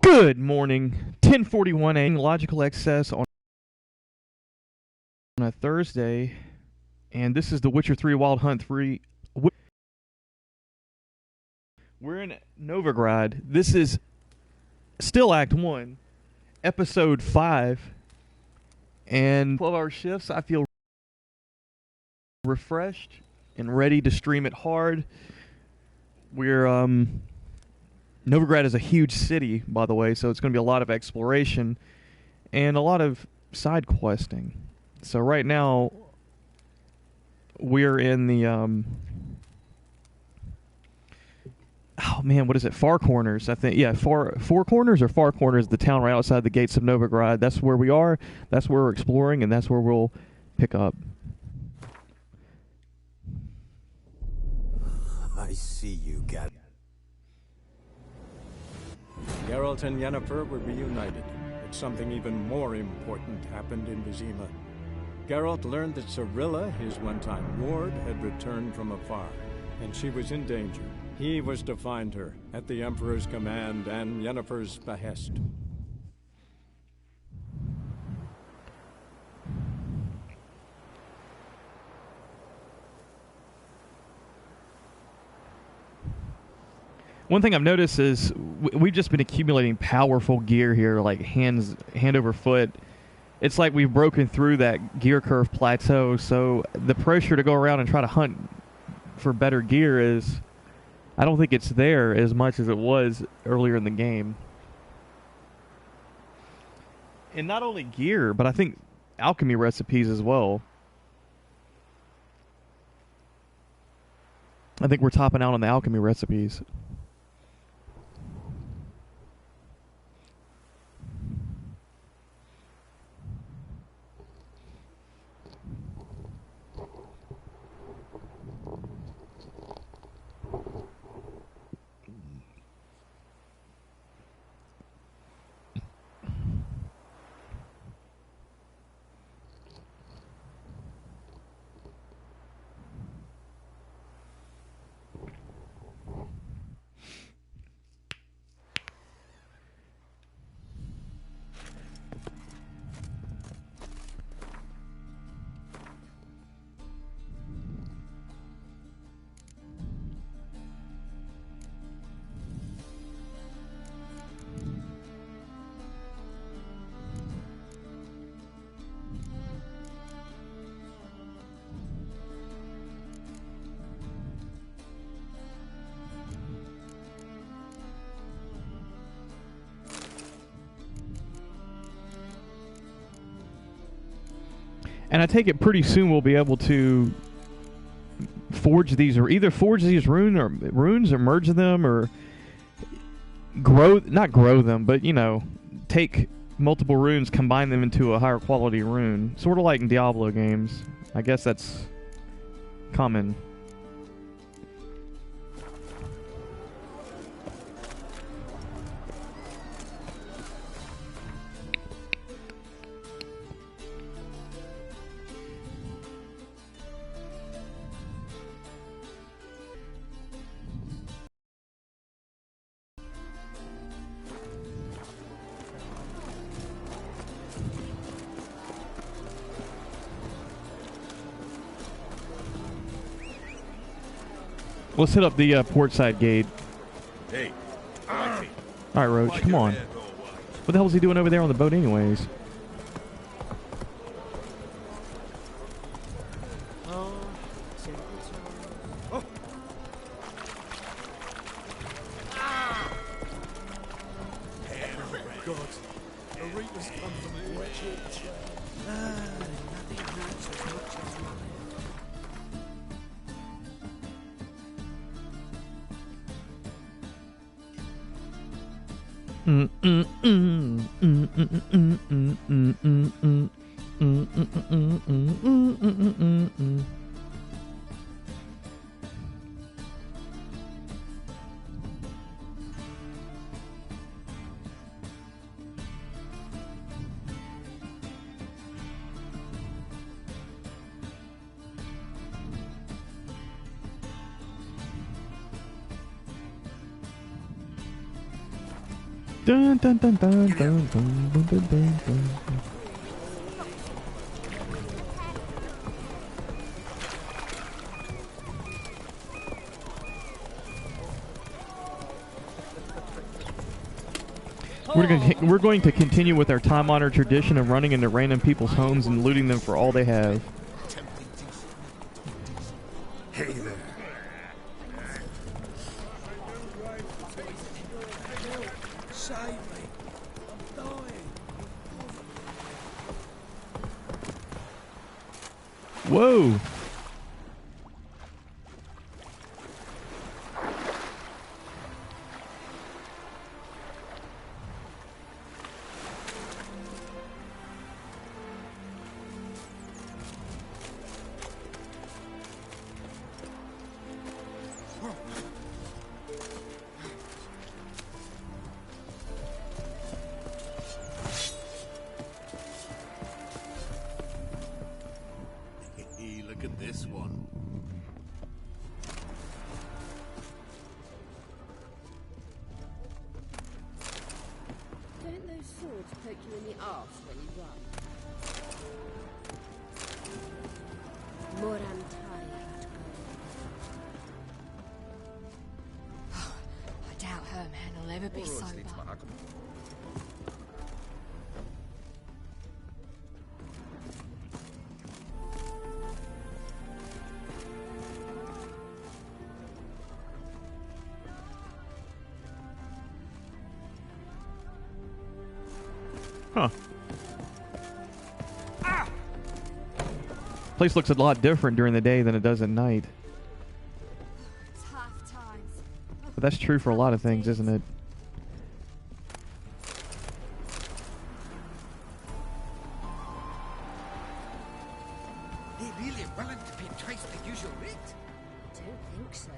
Good morning. 10:41 a.m. Logical excess on a Thursday, and this is The Witcher 3 Wild Hunt 3. We're in Novigrad. This is still Act 1, Episode 5, and 12-hour shifts. I feel refreshed and ready to stream it hard. We're Novigrad is a huge city, by the way, so it's going to be a lot of exploration and a lot of side questing. So right now, we're in the, oh man, what is it? Far Corners, I think. Yeah, Four Corners or Far Corners, the town right outside the gates of Novigrad. That's where we are, that's where we're exploring, and that's where we'll pick up. I see you, Gad. Geralt and Yennefer were reunited, but something even more important happened in Vizima. Geralt learned that Cirilla, his one-time ward, had returned from afar, and she was in danger. He was to find her, at the Emperor's command and Yennefer's behest. One thing I've noticed is we've just been accumulating powerful gear here, like hand over foot. It's like we've broken through that gear curve plateau, so the pressure to go around and try to hunt for better gear is, I don't think it's there as much as it was earlier in the game. And not only gear, but I think alchemy recipes as well. I think we're topping out on the alchemy recipes. And I take it pretty soon we'll be able to forge these, or either forge these runes or merge them, or not grow them, but, you know, take multiple runes, combine them into a higher quality rune. Sort of like in Diablo games. I guess that's common. Let's hit up the port side gate. Hey. All right, Roach, come on. What the hell is he doing over there on the boat anyways? Dun, dun, dun, dun, dun, dun, dun, dun, dun, dun. We're going to continue with our time-honored tradition of running into random people's homes and looting them for all they have. Hey there. Save me. I'm dying. Whoa! Look at this one. Don't those swords poke you in the arse when you run? Moran tired. I doubt her man will ever be sober. Huh. Place looks a lot different during the day than it does at night. Tough times. But that's true for a lot of things, isn't it? He really willing to pay twice the usual rate? Don't think so.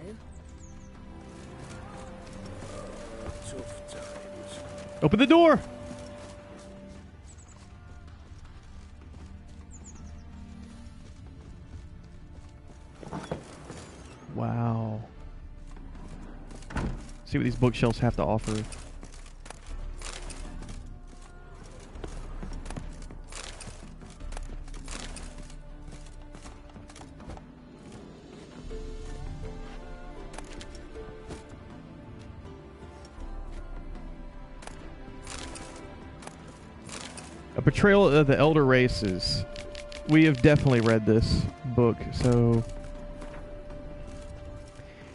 Tough times. Open the door! Wow. See what these bookshelves have to offer. A Betrayal of the Elder Races. We have definitely read this book, so...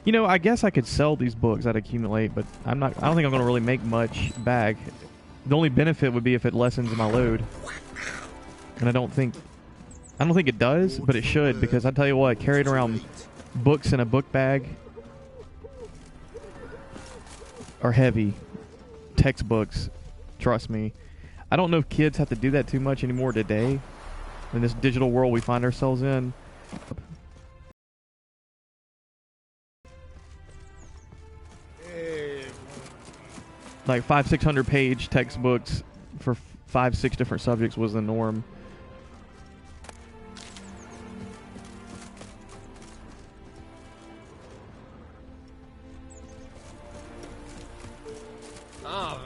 You know, I guess I could sell these books I'd accumulate, but I don't think I'm going to really make much back. The only benefit would be if it lessens my load. And I don't think it does, but it should, because I tell you what, carrying around books in a book bag are heavy. Textbooks, trust me. I don't know if kids have to do that too much anymore today, in this digital world we find ourselves in. Like 500-600 page textbooks for 5-6 different subjects was the norm. Ah.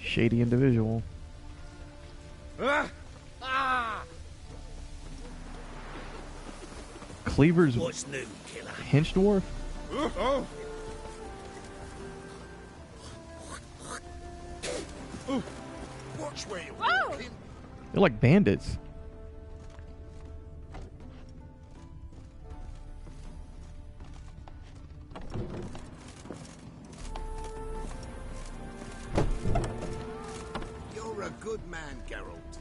Shady individual. Cleaver's What's new, killer? hench dwarf? Oh. Watch where you're walking. They're like bandits. You're a good man, Geralt.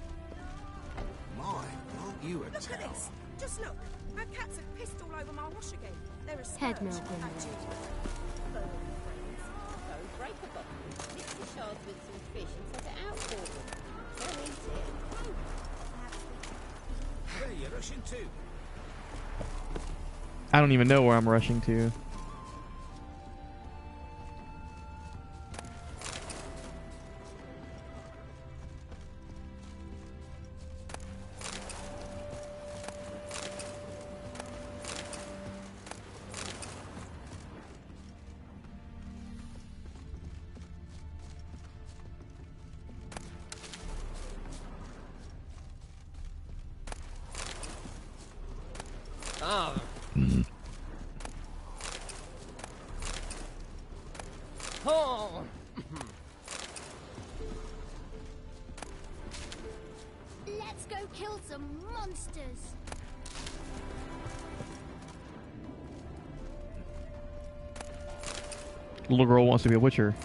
My, aren't you a Look at towel? this. Just look. Her cats have pissed all over my wash again. They're a Head scourge. milk in At there. you. Go break a bottle, mix the shards with some fish and set it out for them. They'll eat it. Where are you rushing to? I don't even know where I'm rushing to. Oh. Let's go kill some monsters. Little girl wants to be a witcher.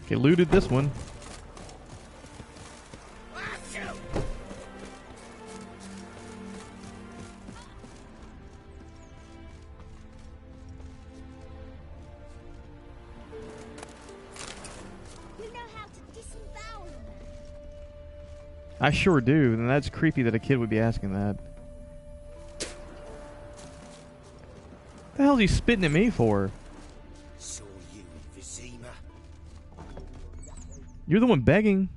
Okay, looted this one. You know how to disembowel them. I sure do, and that's creepy that a kid would be asking that. The hell's he spitting at me for? Saw you in Vizima. You're the one begging.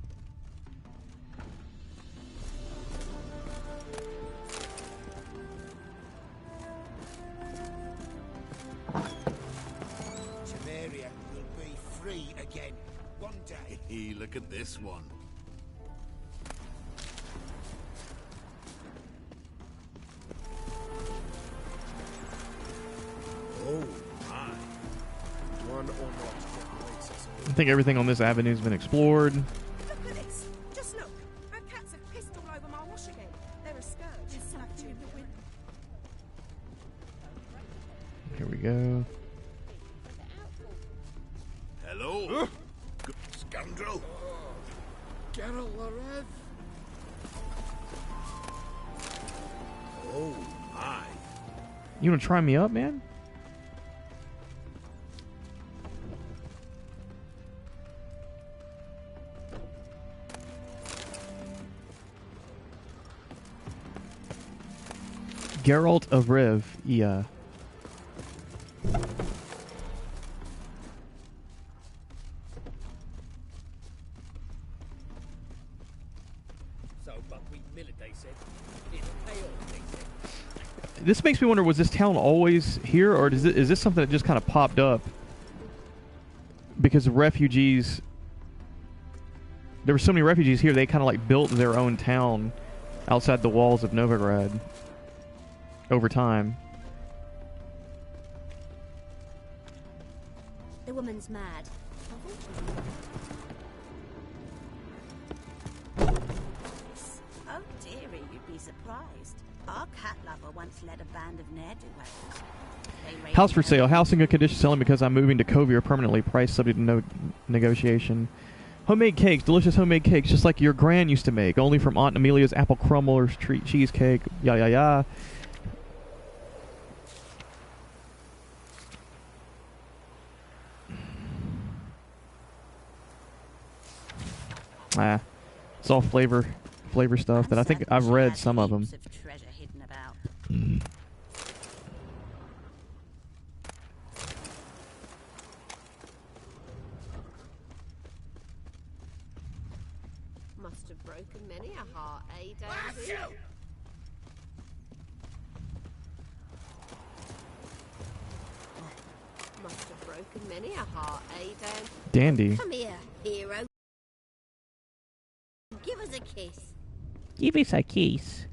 Temeria will be free again one day. Hey, look at this one. Oh my. One or not separates us all. I think everything on this avenue's been explored. Look at this. Just look. Our cats have pissed all over my wash again. They're a scourge. Just snapped you in the wind. Here we go. Hello? Good scoundrel. Geralt Larev. Oh my. You wanna try me up, man? Geralt of Riv, yeah. So buckwheat millet, they said. It's chaos, they said. This makes me wonder, was this town always here, or is this something that just kind of popped up? Because the refugees... There were so many refugees here, they kind of like built their own town outside the walls of Novigrad over time. The woman's mad. Oh dearie, you'd be surprised. Our cat lover once led a band of ne'er-do-wells. They raided House for her- sale. House in good condition, selling because I'm moving to Kovier permanently. Price subject to no negotiation. Homemade cakes, delicious homemade cakes, just like your gran used to make, only from Aunt Amelia's apple crumble treat cheesecake. Yeah, yeah, yeah. Ah, it's all flavor stuff that I think certain I've she read had some of them. heaps of treasure hidden about. Must have broken many a heart, eh, Daisy? Must have broken many a heart, eh, Dandy. Come here, hero. Give us a kiss. Give us a kiss.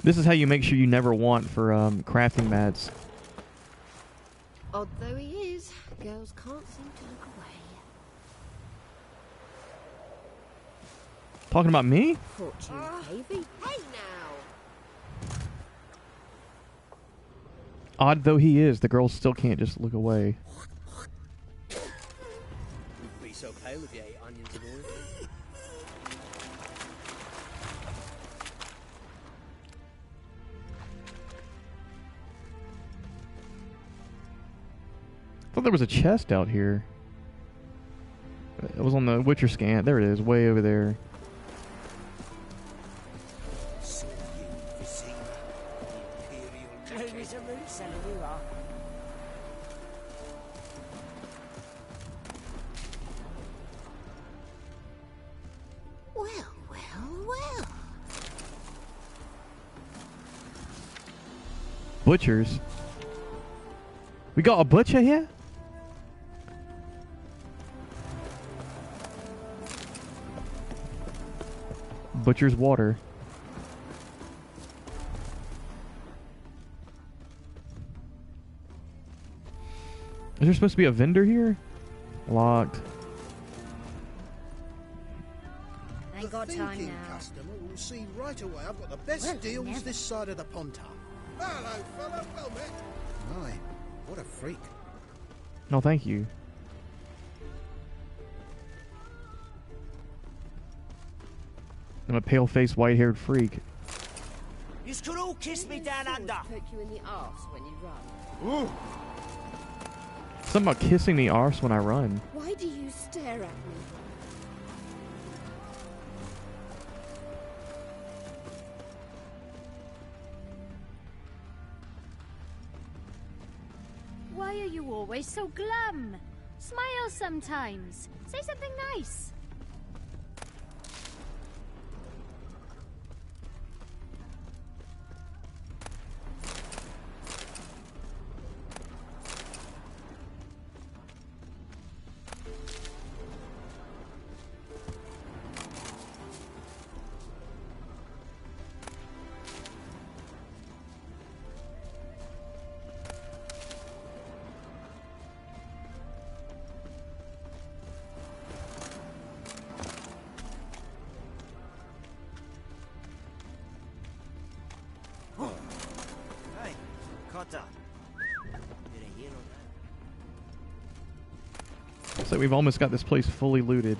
This is how you make sure you never want for crafting mats. Odd though he is, girls can't seem to look away. Talking about me? Fortune, Davy. Hey now. Odd though he is, the girls still can't just look away. Wouldn't be so pale if you ate onions and oil. I thought there was a chest out here. It was on the Witcher scan. There it is, way over there. So you, Vizima, the Imperial Who is a root seller you are? Well, well, well. Butchers? We got a butcher here? Butcher's water. Is there supposed to be a vendor here? Locked. Ain't got time Thinking now. customer will see right away I've got the best Well, deals never. this side of the Pontar. Hello, fella. Well met. My, what a freak. No, thank you. I'm a pale-faced, white-haired freak. You could all kiss me down under. Poke you in the arse when you run. Something about kissing the arse when I run. Why do you stare at me? Why are you always so glum? Smile sometimes. Say something nice. Hey, Cotta. You're a hero now. So we've almost got this place fully looted.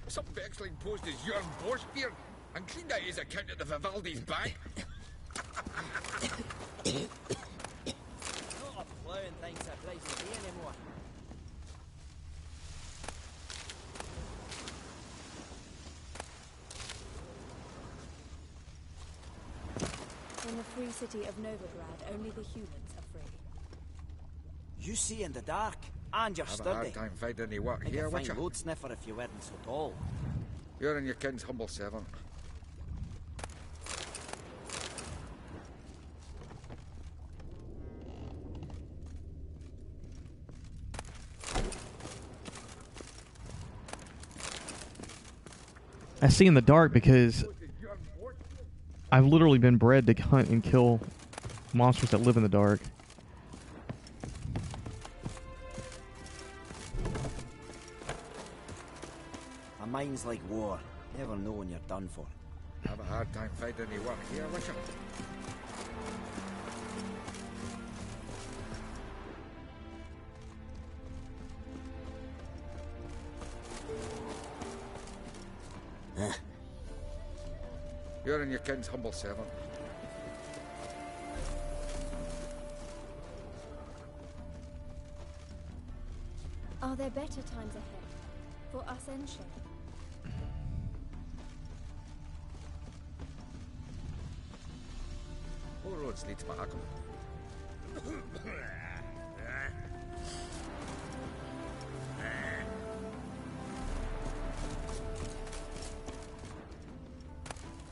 Some vexling posed as Jörn Borsbeer and cleaned out his account at the Vivaldi's bank. Not a plowing things that places me anymore. In the free city of Novigrad, only the humans are free. You see in the dark, and you're Have a sturdy. hard time finding any work Like here, a fine Witcher. road sniffer if you weren't so tall. You're in your king's humble servant. I see in the dark because I've literally been bred to hunt and kill monsters that live in the dark. A mind's like war. Never know when you're done for. Have a hard time finding any work here, Witcher. You're in your king's humble servant. Are there better times ahead? For us and Shay? All roads lead to Mahakam.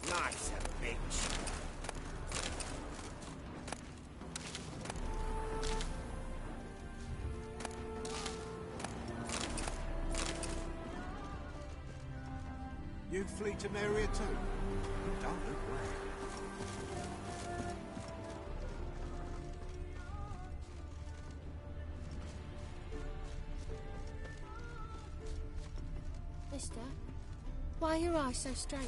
Nice a bitch. big fleet of area too. Don't look right. Mister, why are your eyes so strange?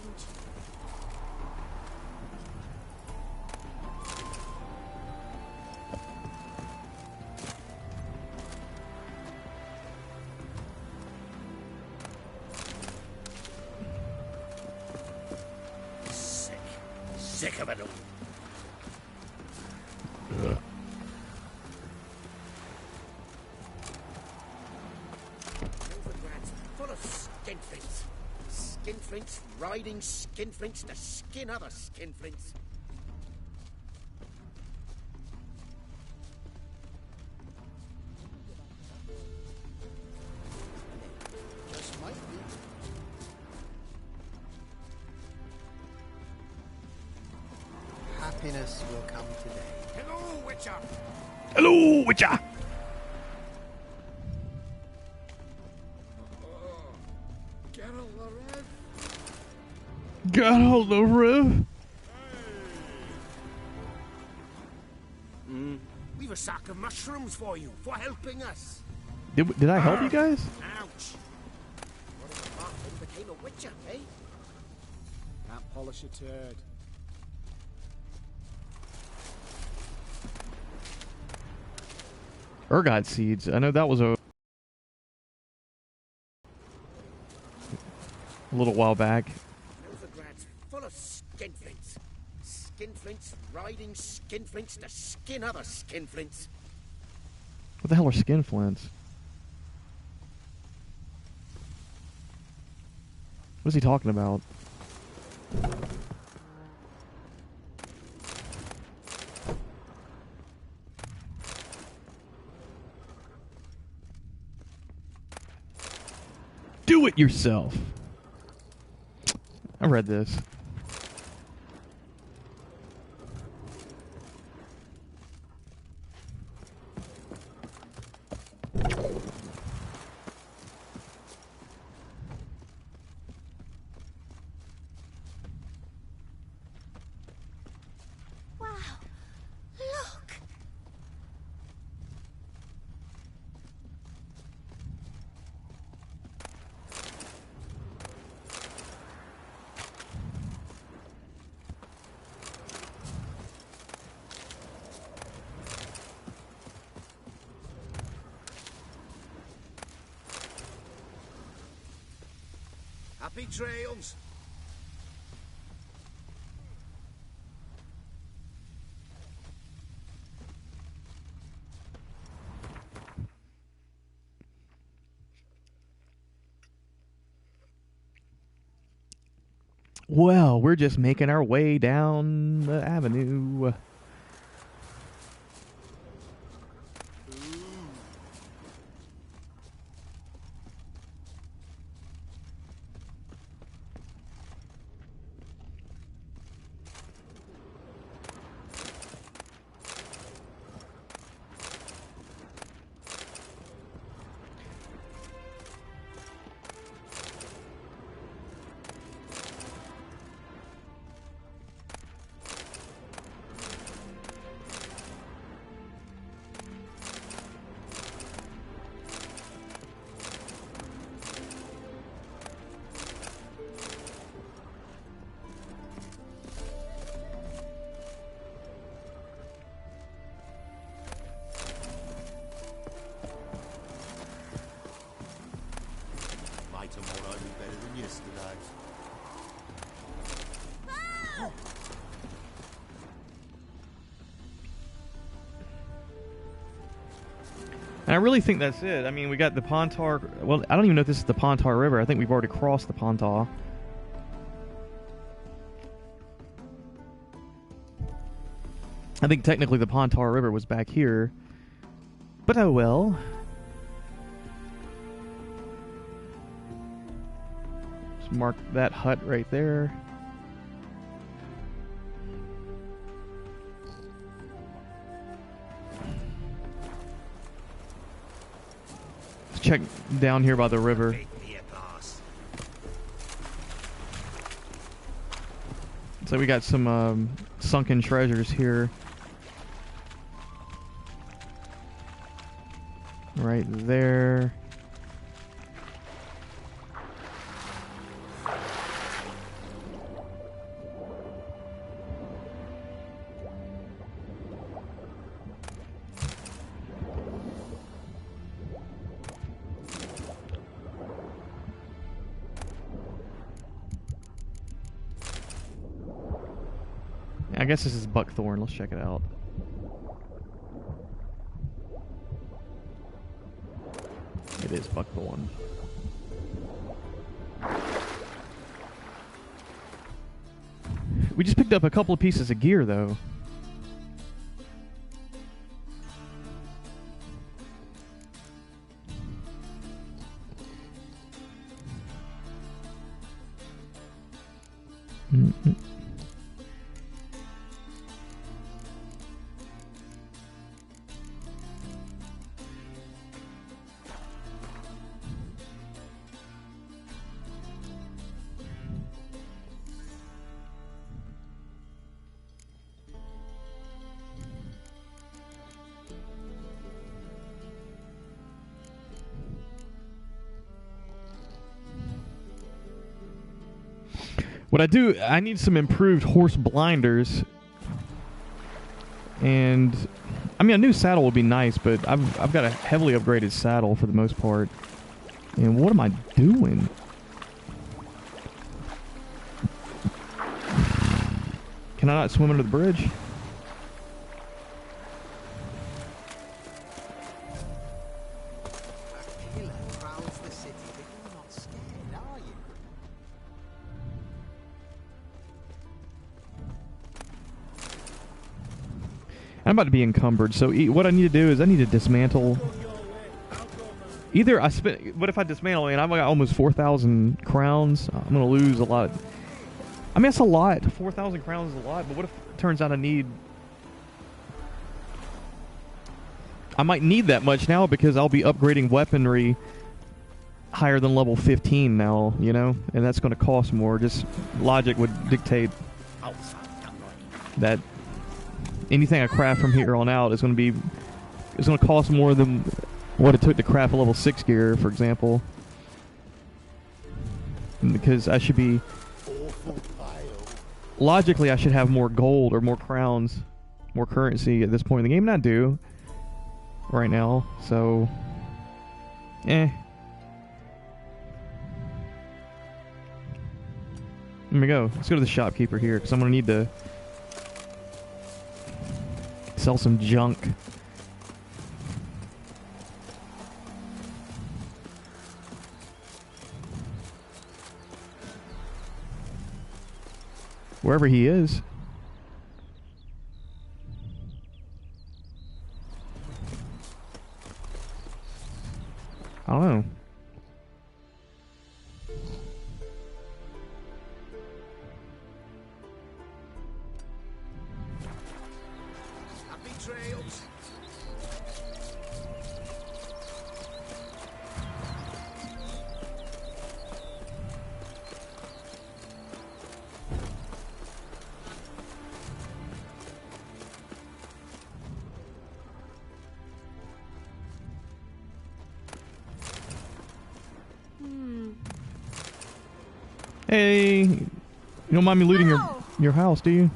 Sick of it all. Novigrad's full of skinflints. Skinflints riding skinflints to skin other skinflints. Just might be. Happiness will come today. Hello, Witcher! Hello, Witcher! Geralt the Rev. We've a sack of mushrooms for you, for helping us. Did I help you guys? Ouch! What if the Martin became a witcher, eh? Can't polish a turd. Ergot seeds. I know that was a little while back. Novigrad's full of skinflints. Skinflints riding skinflints to skin other skinflints. What the hell are skinflints? What is he talking about? Do it yourself. I read this. Wow, look! Happy trails. Well, we're just making our way down the avenue. My tomorrow be better than yesterday's. And I really think that's it. I mean, we got the Pontar. Well, I don't even know if this is the Pontar River. I think we've already crossed the Pontar. I think technically the Pontar River was back here. But oh well. Just mark that hut right there. Let's check down here by the river. So we got some sunken treasures here. Right there. I guess this is buckthorn. Let's check it out. It is buckthorn. We just picked up a couple of pieces of gear, though. Mm-mm. What I need some improved horse blinders. And, I mean, a new saddle would be nice, but I've got a heavily upgraded saddle for the most part. And what am I doing? Can I not swim under the bridge? I'm about to be encumbered, so what I need to do is I need to dismantle. Either I spend. What if I dismantle and I've got almost 4,000 crowns? I'm gonna lose a lot. I mean, that's a lot. 4,000 crowns is a lot, but what if it turns out I might need that much now because I'll be upgrading weaponry higher than level 15 now, you know? And that's going to cost more. Just logic would dictate that anything I craft from here on out is going to cost more than what it took to craft a level 6 gear, for example. Because I should be... Logically, I should have more gold or more crowns, more currency at this point in the game, and I do right now, so... Let me go. Let's go to the shopkeeper here, because I'm going to need to sell some junk. Wherever he is. I don't know. Happy trails. Hey, you don't mind me looting your house, do you?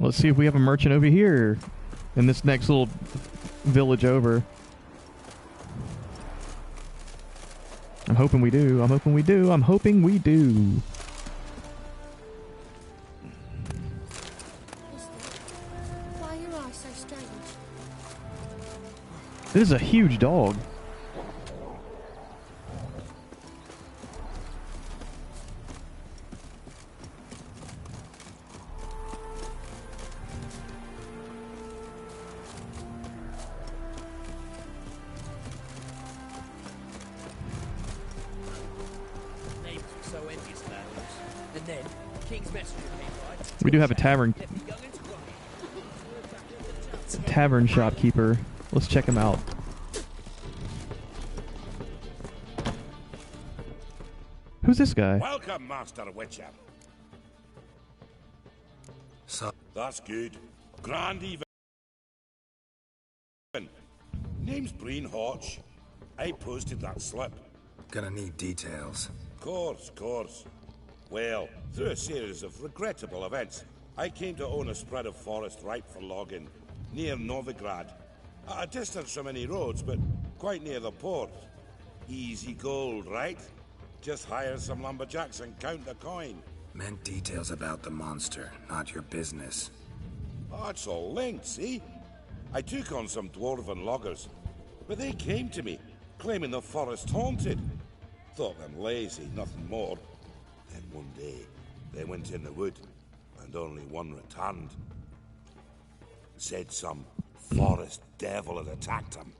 Let's see if we have a merchant over here in this next little village over. I'm hoping we do. I'm hoping we do. I'm hoping we do. Why are your eyes so strange? This is a huge dog. Names were so envious about us. And then, King's messenger came by. We do have a tavern shopkeeper. Let's check him out. Who's this guy? Welcome, Master Witcher. So that's good. Grand even. Name's Breen Hodge. I posted that slip. Gonna need details. Course. Well, through a series of regrettable events, I came to own a spread of forest ripe for logging near Novigrad. At a distance from any roads, but quite near the port. Easy gold, right? Just hire some lumberjacks and count the coin. Meant details about the monster, not your business. Oh, it's all linked, see? I took on some dwarven loggers, but they came to me, claiming the forest haunted. Thought them lazy, nothing more. Then one day, they went in the wood, and only one returned. Said some forest devil had attacked him.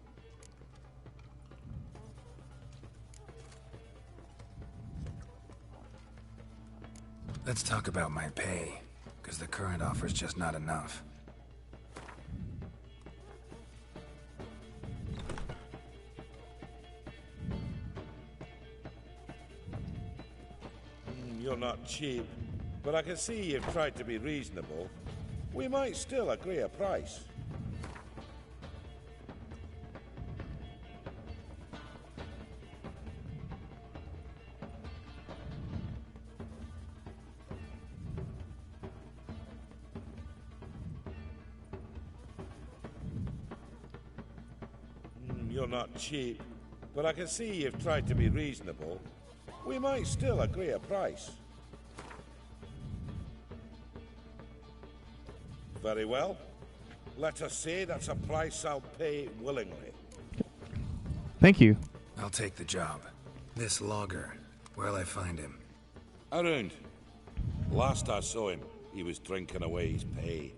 Let's talk about my pay, because the current offer's just not enough. You're not cheap, but I can see you've tried to be reasonable. We might still agree a price. You're not cheap, but I can see you've tried to be reasonable. We might still agree a price. Very well. Let us say that's a price I'll pay willingly. Thank you. I'll take the job. This logger, where'll I find him? Around. Last I saw him, he was drinking away his pay.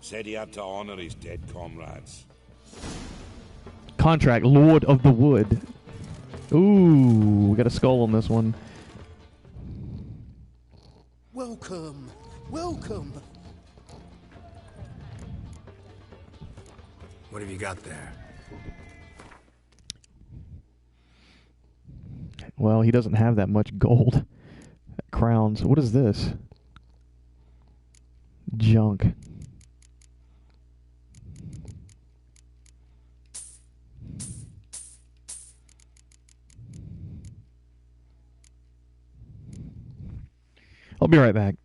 Said he had to honor his dead comrades. Contract, Lord of the Wood. Ooh, we got a skull on this one. Welcome. What have you got there? Well, he doesn't have that much gold. Crowns. What is this? Junk. I'll be right back.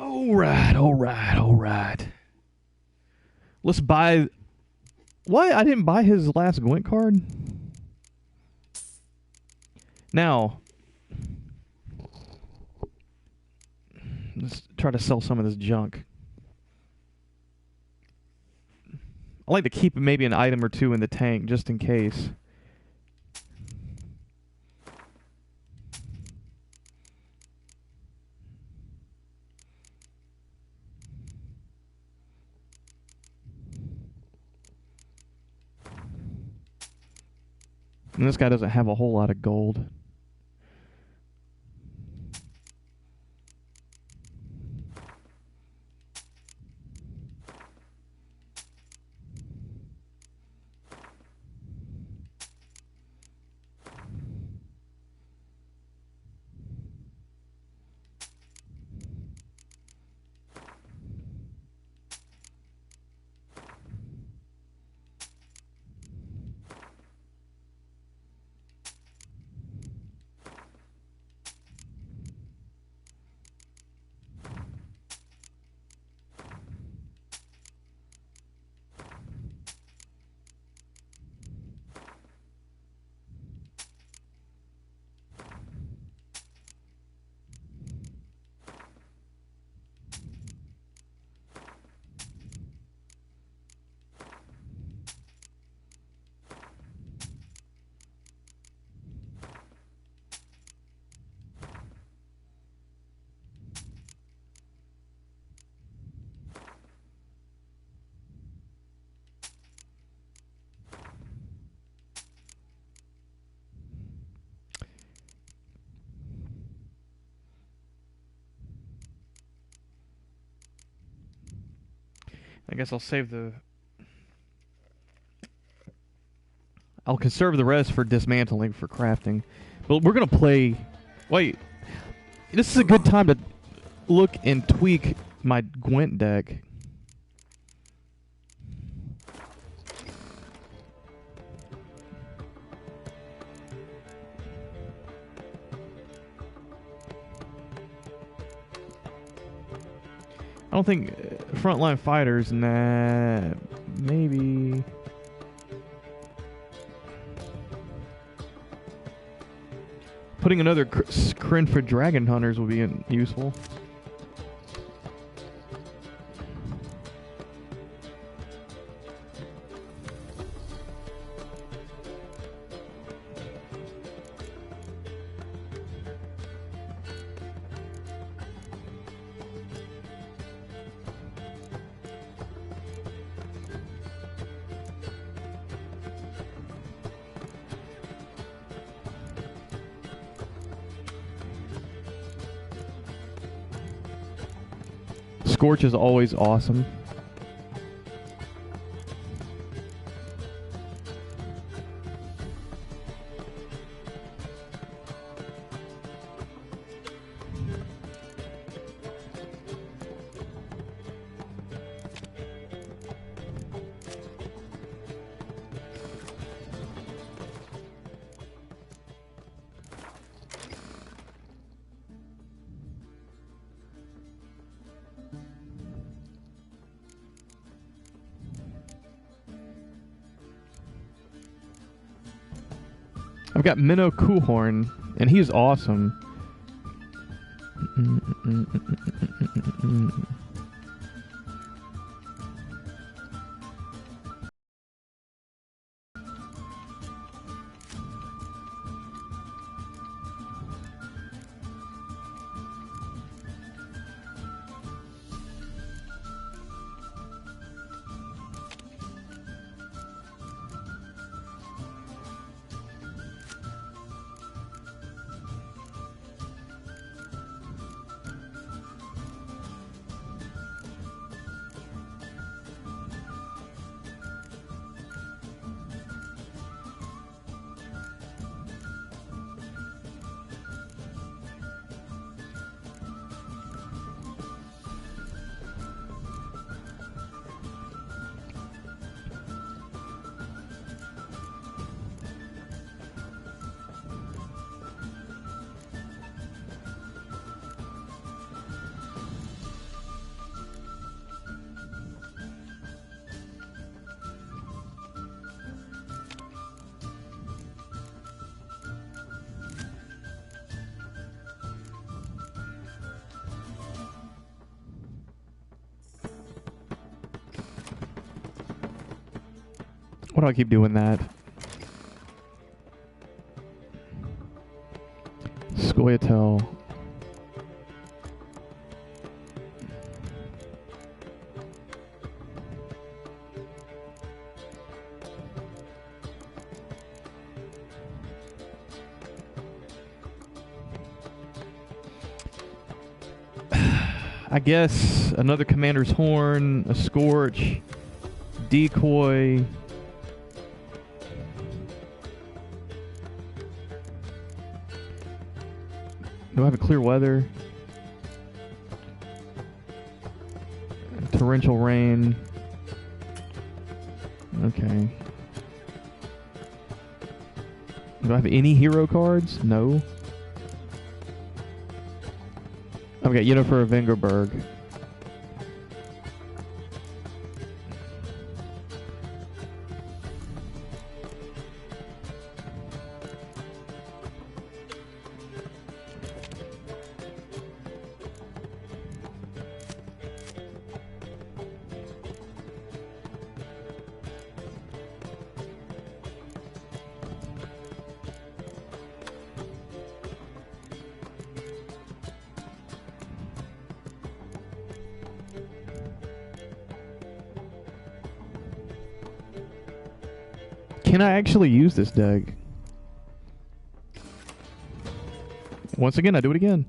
Alright. Let's buy... What? I didn't buy his last Gwent card? Now, let's try to sell some of this junk. I like to keep maybe an item or two in the tank just in case. And this guy doesn't have a whole lot of gold. I guess I'll save the... I'll conserve the rest for dismantling for crafting. But we're going to play... Wait. This is a good time to look and tweak my Gwent deck. I don't think frontline fighters, nah, maybe. Putting another Kryn for Dragon Hunters will be useful. Scorch is always awesome. I've got Minnow Coolhorn, and he's awesome. Why do I keep doing that? Scoia'tael. I guess another Commander's Horn, a Scorch, Decoy. Do I have a Clear Weather? Torrential Rain. Okay. Do I have any hero cards? No. I've got Yennefer of Vengerberg. Can I actually use this deck? Once again, I do it again.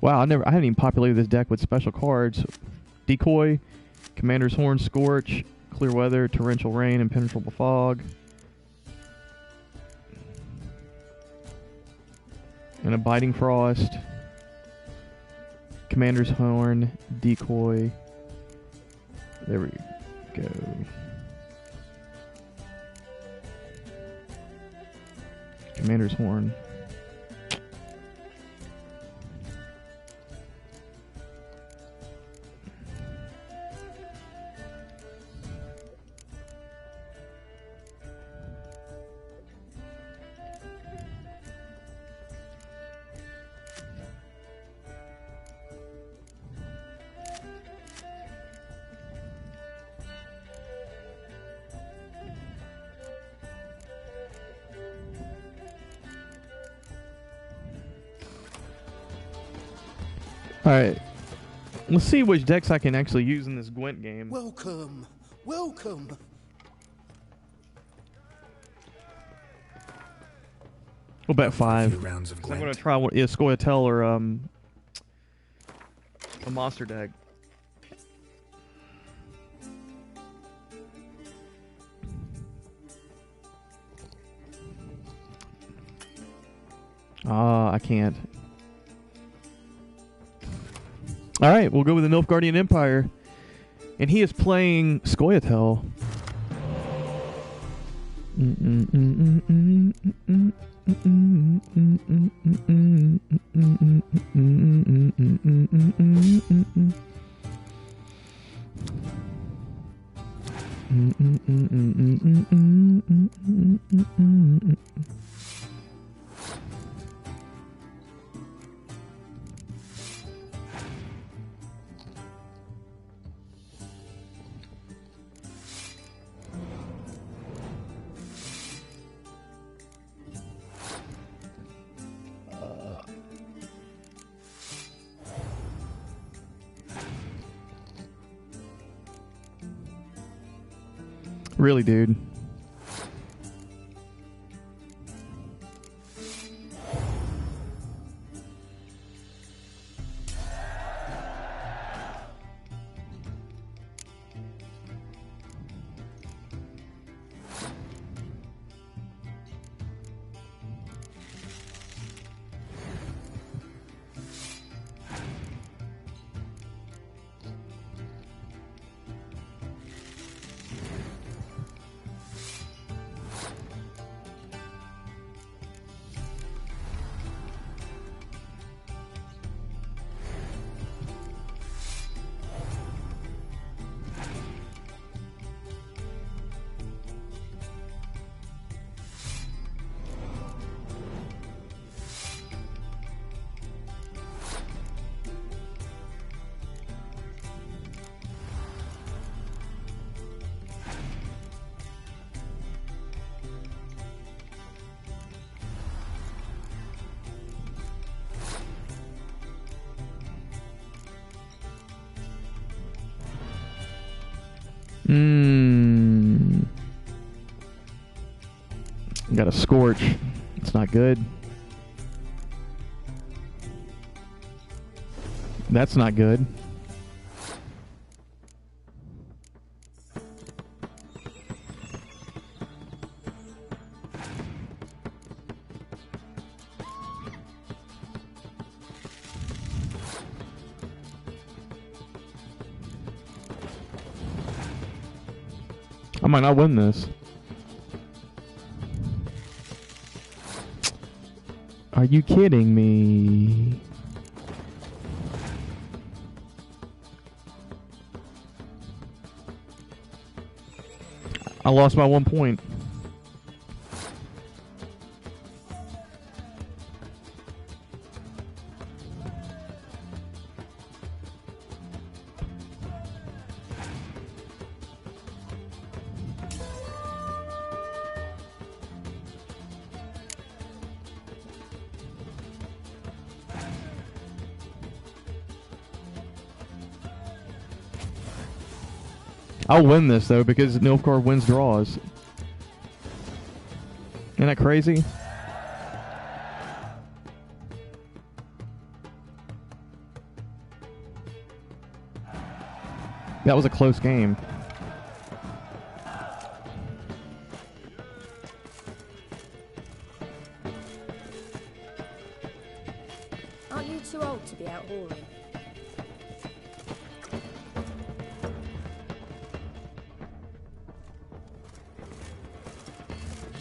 Wow, I hadn't even populated this deck with special cards. Decoy, Commander's Horn, Scorch, Clear Weather, Torrential Rain, Impenetrable Fog. And a Biting Frost. Commander's Horn, Decoy. There we go. Commander's Horn. Alright. Let's see which decks I can actually use in this Gwent game. Welcome. Welcome. We'll bet 5. Rounds of I'm going to try one, Scoia'tael or a monster deck. I can't. Alright, we'll go with the Nilfgaardian Empire. And he is playing Scoia'tael. Really, dude. Got a scorch. It's not good. That's not good. I might not win this. Are you kidding me? I lost by 1 point. I'll win this, though, because Nilfgaard wins draws. Isn't that crazy? That was a close game. Aren't you too old to be out whoring?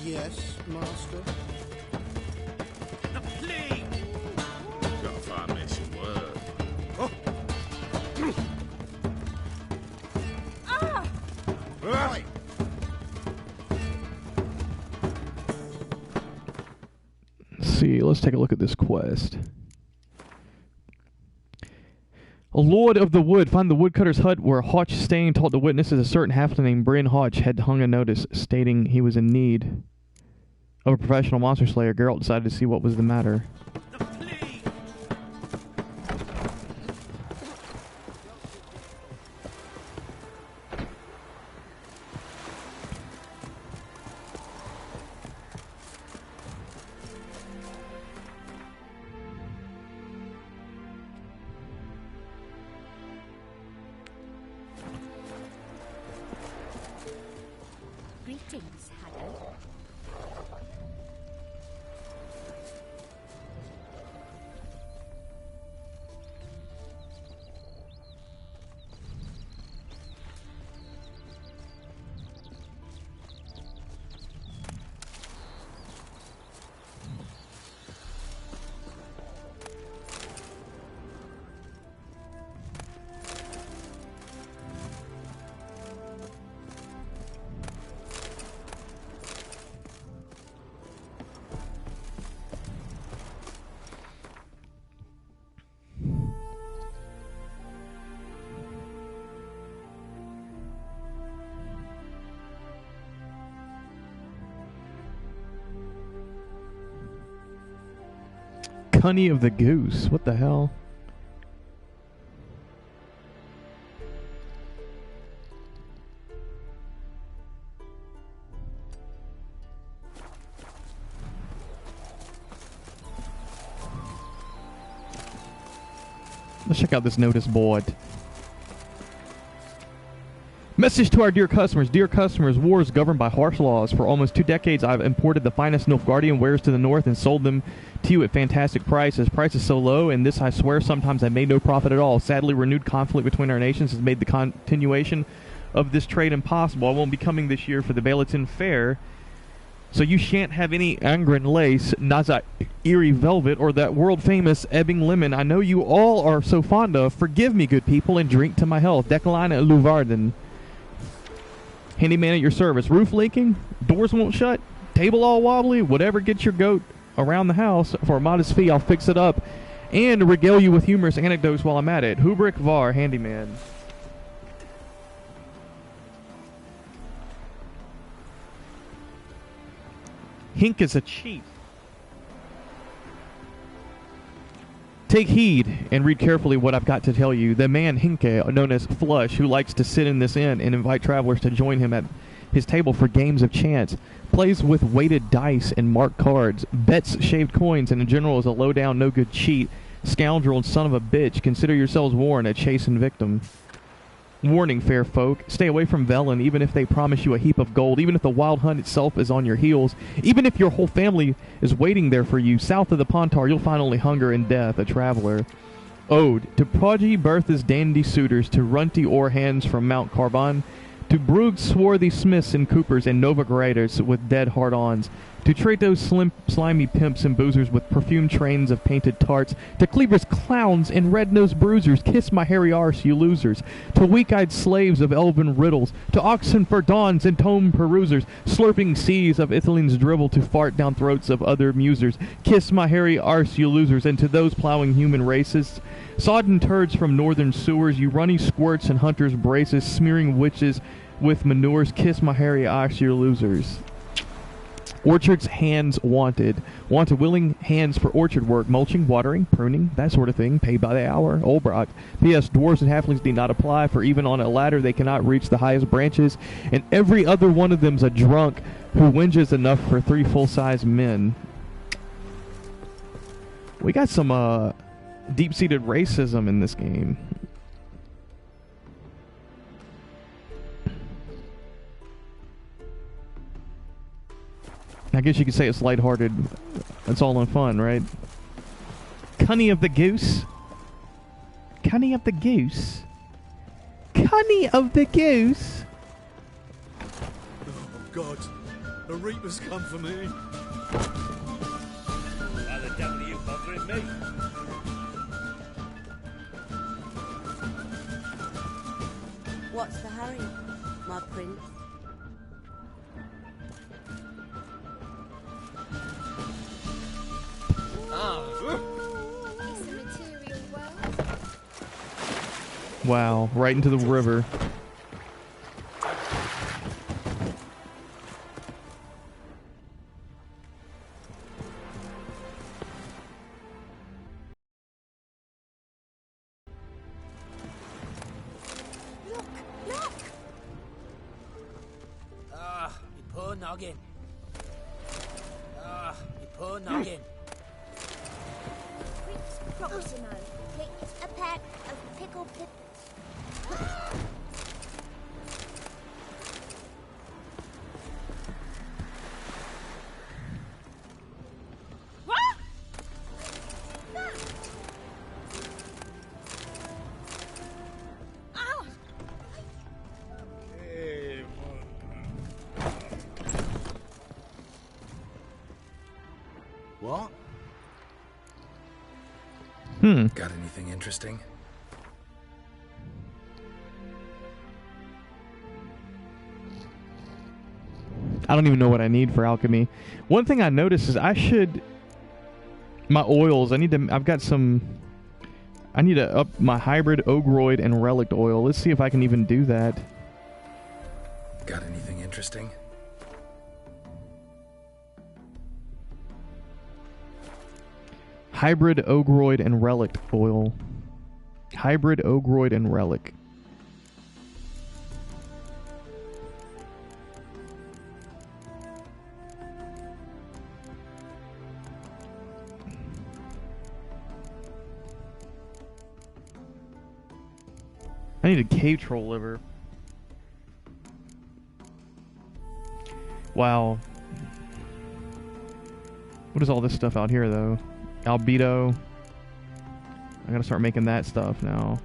Yes, master. The plague! Gotta find me some work. Oh. Right. Let's see, let's take a look at this quest. A Lord of the Wood, find the woodcutter's hut where Hotch Stain told the witnesses a certain halfling named Bryn Hotch had hung a notice stating he was in need of a professional monster slayer. Geralt decided to see what was the matter. Greetings, Haggard. Cunny of the Goose. What the hell? Let's check out this notice board. Message to our dear customers. Dear customers, war is governed by harsh laws. For almost 2 decades, I've imported the finest Nilfgaardian wares to the north and sold them to you at fantastic prices. Prices so low, and this I swear sometimes I made no profit at all. Sadly, renewed conflict between our nations has made the continuation of this trade impossible. I won't be coming this year for the Balatin Fair, so you shan't have any Angren lace, Naza Eerie velvet, or that world-famous Ebbing lemon I know you all are so fond of. Forgive me, good people, and drink to my health. Declan Luvarden. Handyman at your service. Roof leaking? Doors won't shut? Table all wobbly? Whatever gets your goat around the house, for a modest fee, I'll fix it up and regale you with humorous anecdotes while I'm at it. Hubrick Var, Handyman. Hink is a cheat. Take heed and read carefully what I've got to tell you. The man Hinke, known as Flush, who likes to sit in this inn and invite travelers to join him at his table for games of chance, plays with weighted dice and marked cards, bets shaved coins, and in general is a low-down, no-good cheat, scoundrel and son of a bitch. Consider yourselves warned, a chastened victim. Warning, fair folk, stay away from Velen, even if they promise you a heap of gold, even if the wild hunt itself is on your heels, even if your whole family is waiting there for you. South of the Pontar, you'll find only hunger and death, a traveler. Ode, to podgy Bertha's dandy suitors, to runty oar hands from Mount Carbon, to Brug's swarthy smiths and coopers and Novigraders with dead hard-ons, to Trato's slimy pimps and boozers with perfumed trains of painted tarts, to Cleaver's clowns and red-nosed bruisers, kiss my hairy arse, you losers, to weak-eyed slaves of elven riddles, to Oxenford dons and tome perusers, slurping seas of Ithlin's dribble to fart down throats of other musers, kiss my hairy arse, you losers, and to those plowing human races, sodden turds from northern sewers, you runny squirts and hunters' braces, smearing witches with manures, kiss my hairy arse, you losers. Orchards hands wanted. Wanted willing hands for orchard work, mulching, watering, pruning, that sort of thing, paid by the hour. Olbrock. P.S. Dwarves and halflings need not apply, for even on a ladder they cannot reach the highest branches, and every other one of them's a drunk who whinges enough for 3 full-size men. We got some deep-seated racism in this game. I guess you could say it's lighthearted. It's all in fun, right? Cunny of the goose. Cunny of the goose. Cunny of the goose. Oh, God. The Reaper's come for me. Why the devil are you bothering me? What's the hurry, my prince? It's a material world. Wow, right into the river. Look! Ah, me poor noggin. Ah, me poor noggin. Proximo, picked a pack of pickled What? Got anything interesting? I don't even know what I need for alchemy. One thing I noticed is my oils, I've got some, I need to up my hybrid, ogroid, and relict oil. Let's see if I can even do that. Got anything interesting? Hybrid, ogroid, and relic oil. Hybrid, ogroid, and relic. I need a cave troll liver. Wow. What is all this stuff out here, though? Albedo. I gotta start making that stuff now.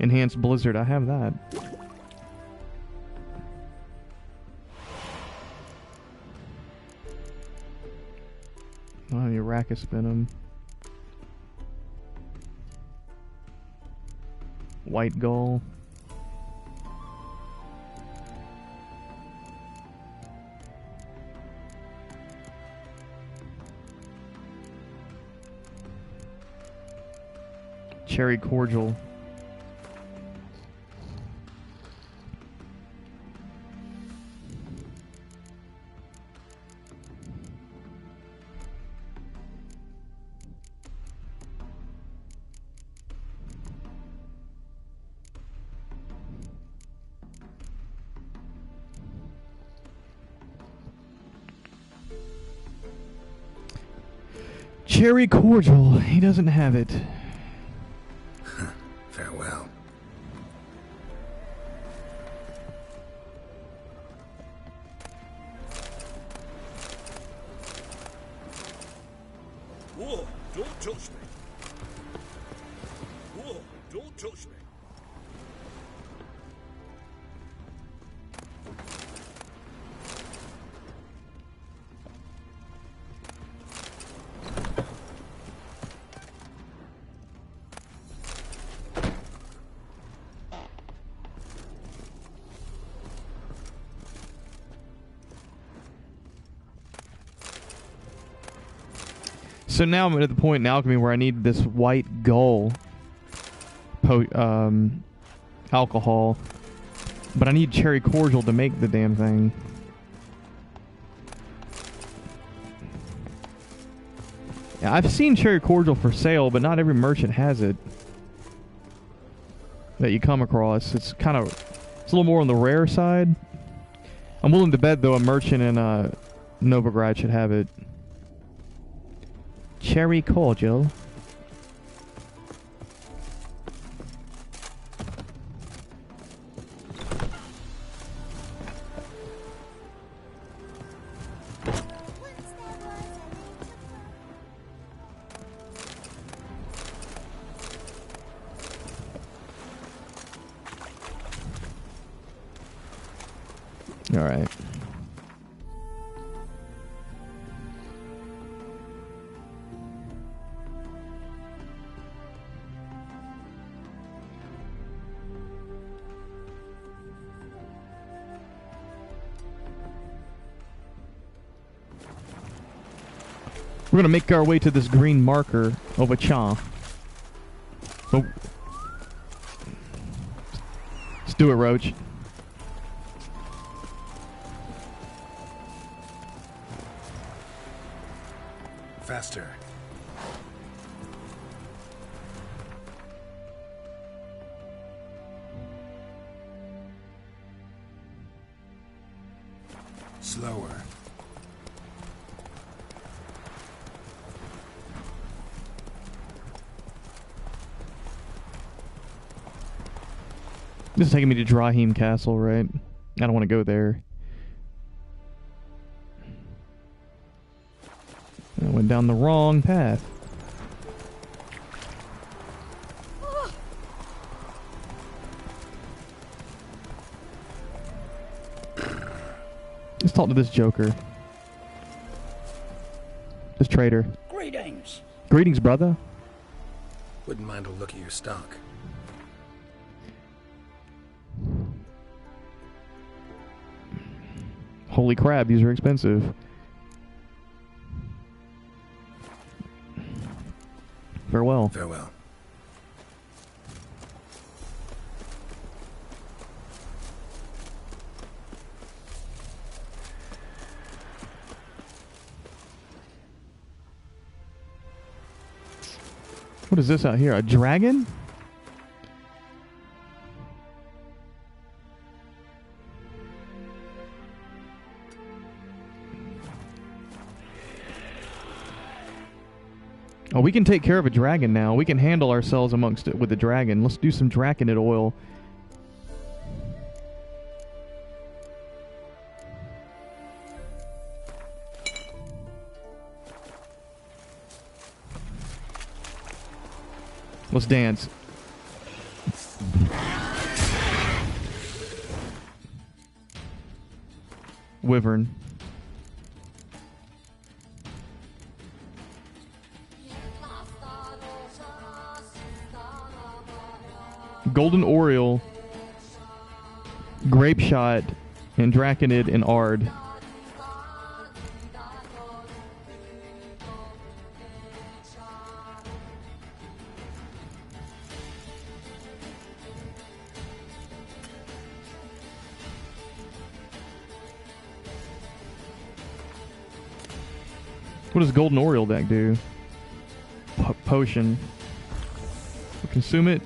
Enhanced Blizzard. I have that. I don't have any Arachis venom. White Gull. Cherry Cordial. cherry cordial. He doesn't have it. Farewell. Whoa, don't touch me. Whoa, don't touch me. So now I'm at the point in alchemy where I need this white gull alcohol, but I need cherry cordial to make the damn thing. Yeah, I've seen cherry cordial for sale, but not every merchant has it that you come across. It's a little more on the rare side. I'm willing to bet though a merchant in Novigrad should have it. Cherry cordial. All right. We're gonna make our way to this green marker over Cha. Oh. Let's do it, Roach. Faster. Slower. This is taking me to Drahim Castle, right? I don't want to go there. I went down the wrong path. Let's talk to this joker. This traitor. Greetings. Greetings, brother. Wouldn't mind a look at your stock. Holy crap, these are expensive. Farewell. Farewell. What is this out here? A dragon? Oh, we can take care of a dragon now. We can handle ourselves amongst it with the dragon. Let's do some draconid oil. Let's dance. Wyvern. Golden Oriole, Grape Shot, and Draconid and Ard. What does Golden Oriole deck do? Potion. We'll consume it.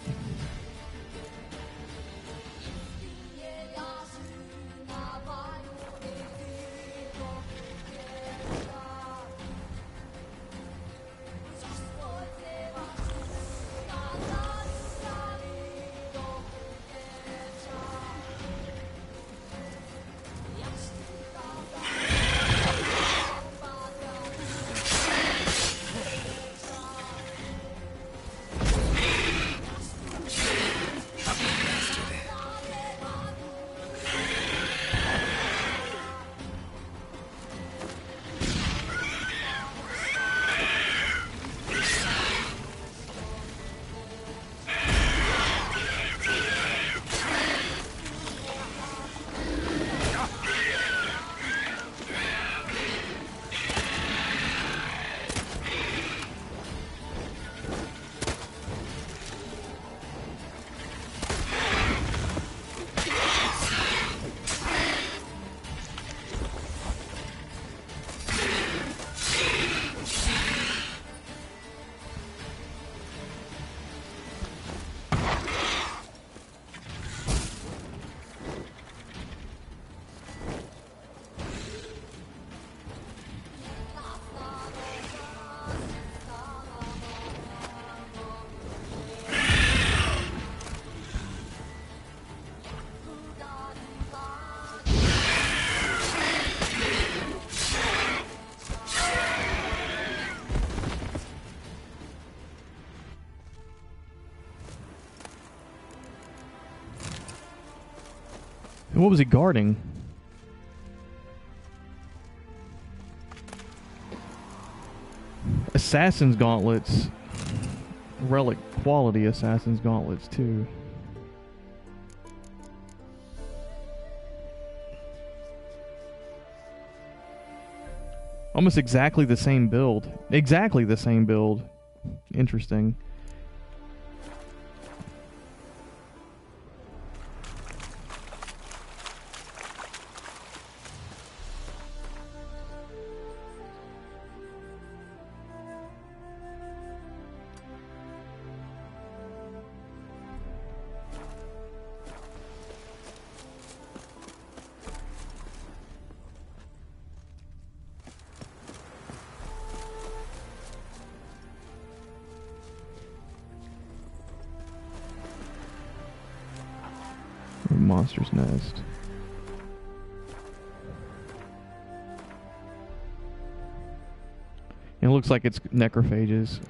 What was he guarding? Assassin's gauntlets. Relic quality assassin's gauntlets too. Almost exactly the same build. Exactly the same build. Interesting. Monster's nest. It looks like it's necrophages.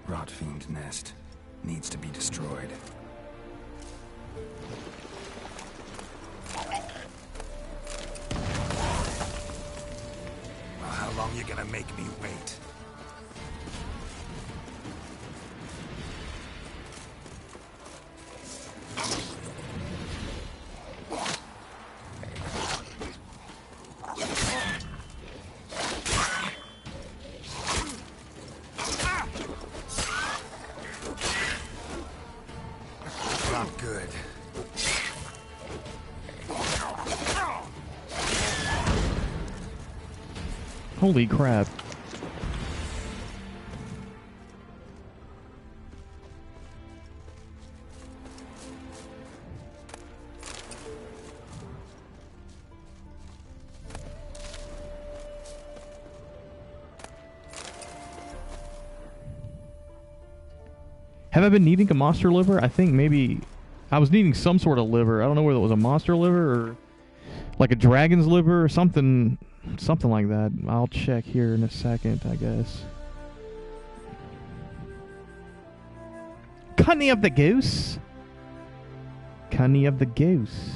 Rot Fiend nest needs to be destroyed. Well, how long you gonna make me wait? Not good. Holy crap. Have I been needing a monster liver? I think maybe I was needing some sort of liver. I don't know whether it was a monster liver or like a dragon's liver or something like that. I'll check here in a second, I guess. Cunny of the goose. Cunny of the goose.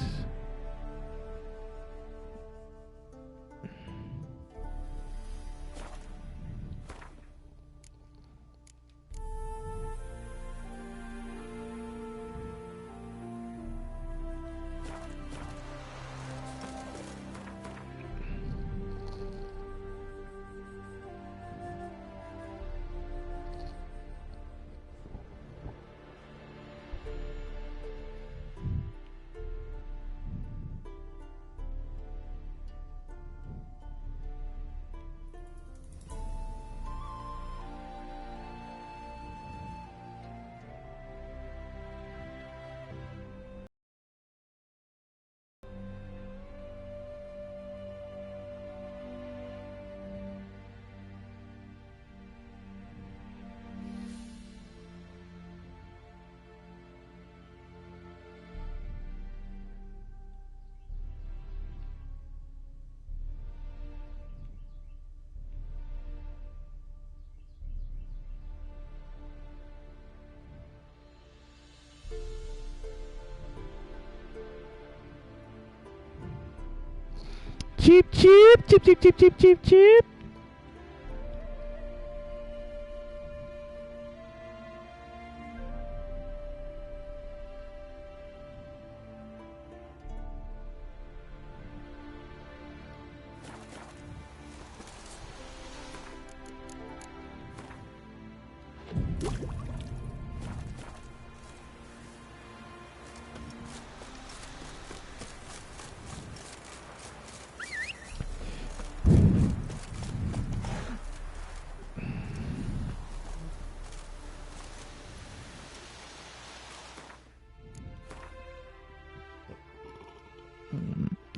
Cheep, cheep, cheep, cheep, cheep, cheep, cheep, cheep.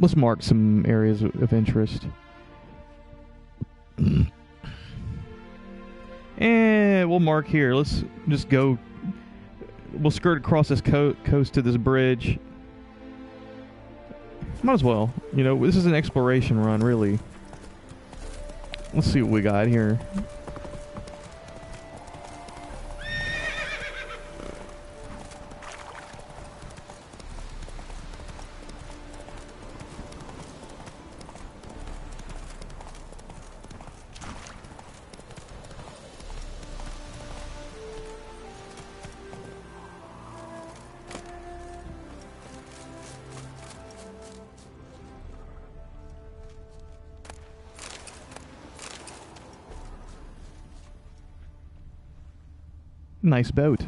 Let's mark some areas of interest. And we'll mark here. Let's just go. We'll skirt across this coast to this bridge. Might as well. You know, this is an exploration run, really. Let's see what we got here. Nice boat.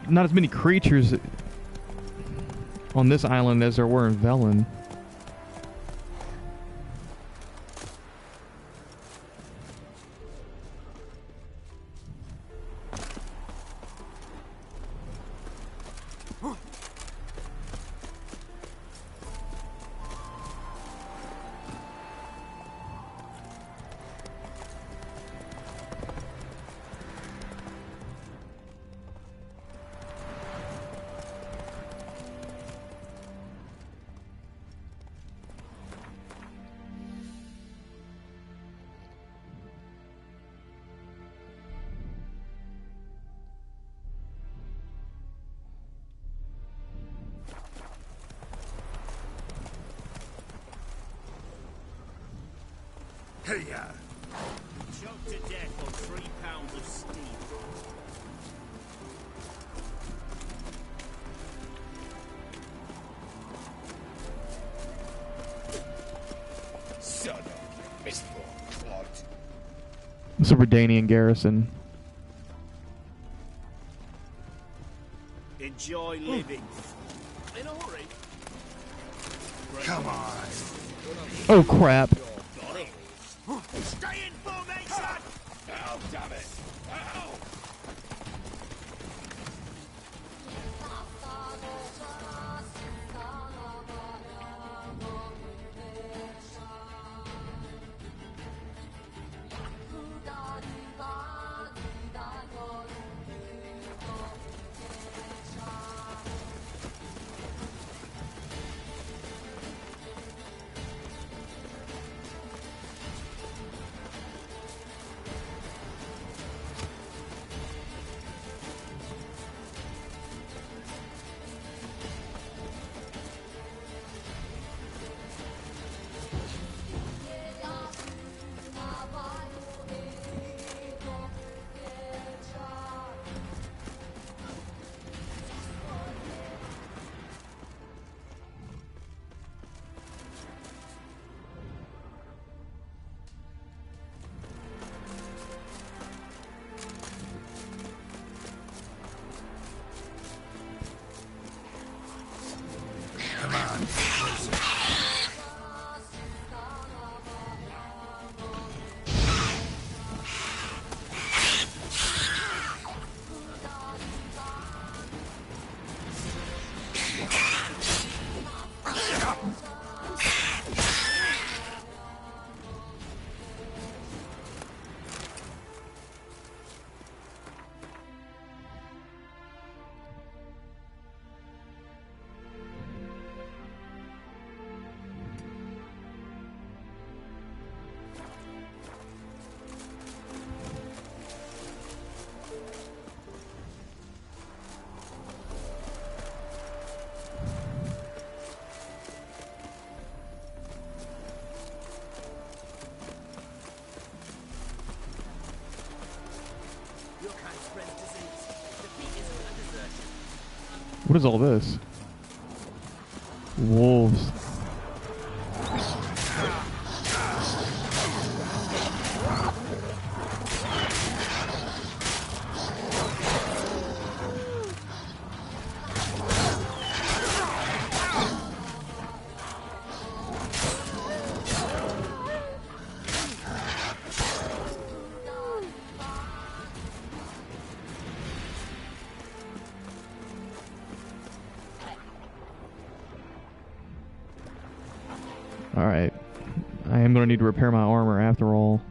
Not as many creatures on this island as there were in Velen. Hey-ya! Choked to death on 3 pounds of steel. Son of a mistful clod. It's a Redanian garrison. Enjoy living. In a hurry. Come on. Oh crap. Stay in formation! Oh, damn it! Ow! Come on. What is all this? Wolves. Alright. I am going to need to repair my armor after all.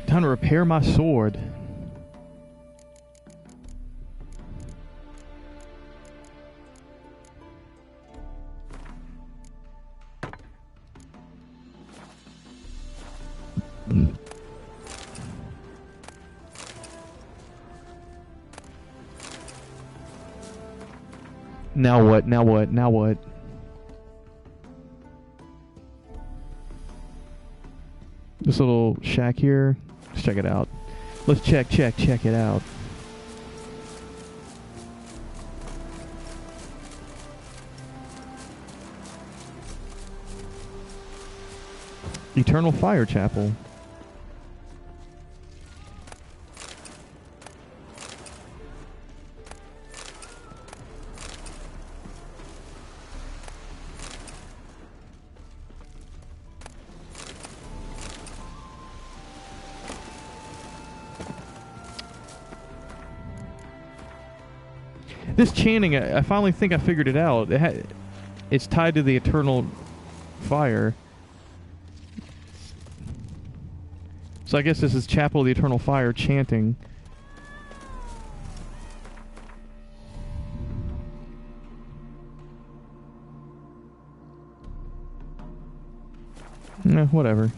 Time to repair my sword. Now what? Now what? Now what? This little shack here. Let's check it out. Let's check it out. Eternal Fire Chapel. This chanting, I finally think I figured it out. It's tied to the eternal fire. So I guess this is Chapel of the Eternal Fire chanting. Whatever.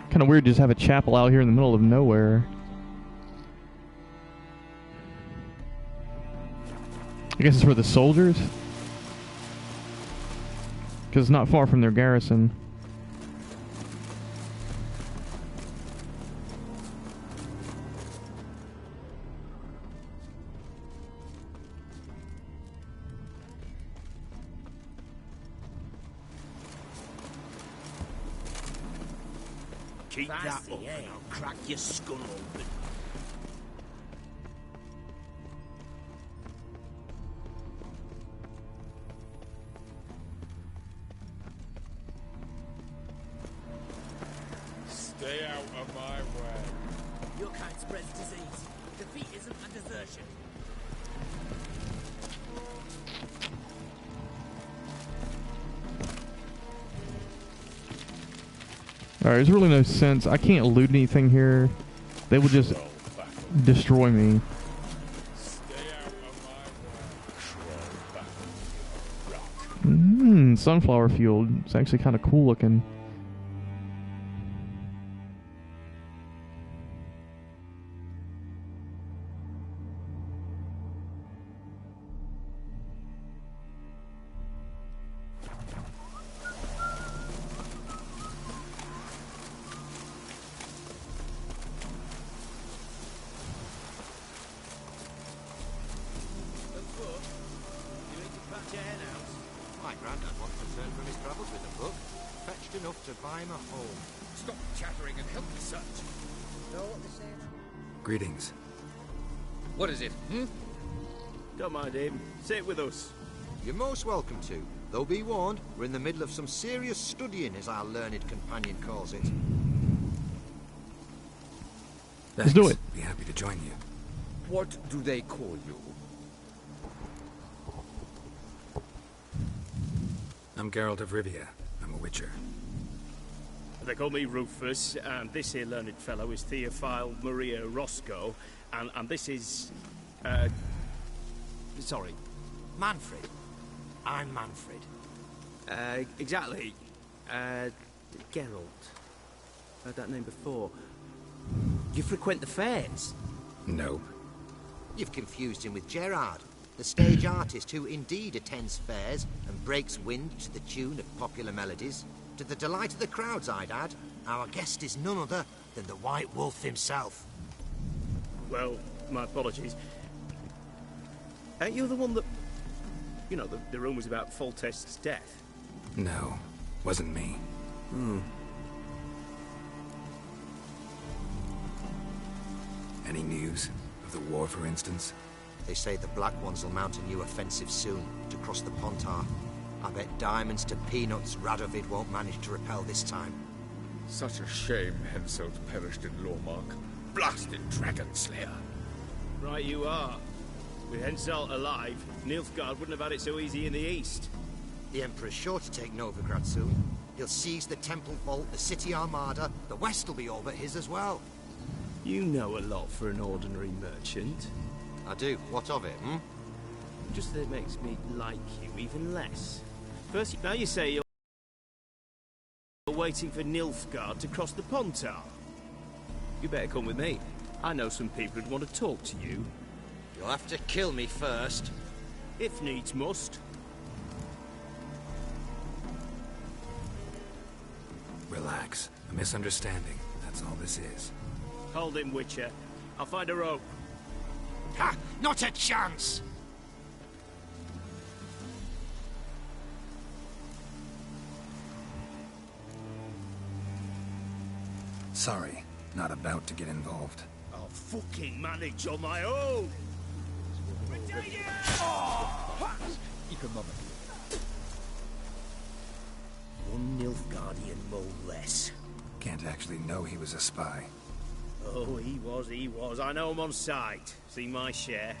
Kind of weird to just have a chapel out here in the middle of nowhere. I guess it's for the soldiers? Because it's not far from their garrison. Keep that Fancy, up eh? and I'll crack your skull open. Stay out of my way. Your kind spreads disease. Defeat isn't a desertion. Alright, there's really no sense. I can't loot anything here. They will just destroy me. Sunflower field. It's actually kind of cool looking. My granddad once returned from his travels with a book, fetched enough to buy him a home. Stop chattering and help me search. Know what they say? Greetings. What is it, Don't mind him. Sit with us. You're most welcome to. Though be warned, we're in the middle of some serious studying, as our learned companion calls it. Let's do it. Be happy to join you. What do they call you? I'm Geralt of Rivia. I'm a witcher. They call me Rufus, and this here learned fellow is Theophile Maria Roscoe, and this is... sorry. Manfred. I'm Manfred. Exactly. Geralt. Heard that name before. You frequent the fairs? No. You've confused him with Gerard, the stage artist who indeed attends fairs and breaks wind to the tune of popular melodies. To the delight of the crowds, I'd add. Our guest is none other than the White Wolf himself. Well, my apologies. Ain't you the one that... You know, the rumours about Foltest's death? No. Wasn't me. Any news? Of the war, for instance? They say the Black Ones will mount a new offensive soon to cross the Pontar. I bet diamonds to peanuts Radovid won't manage to repel this time. Such a shame Henselt perished in Lormark. Blasted dragon slayer. Right you are. With Henselt alive, Nilfgaard wouldn't have had it so easy in the east. The Emperor's sure to take Novigrad soon. He'll seize the Temple Vault, the City Armada. The West will be all but his as well. You know a lot for an ordinary merchant. I do. What of it, Just that it makes me like you even less. First, now you say you're waiting for Nilfgaard to cross the Pontar. You better come with me. I know some people who'd want to talk to you. You'll have to kill me first. If needs must. Relax. A misunderstanding. That's all this is. Hold him, Witcher. I'll find a rope. Ha! Not a chance! Sorry. Not about to get involved. I'll fucking manage on my own! One Nilfgaardian mole less. Can't actually know he was a spy. Oh, he was. I know him on sight. Seen my share.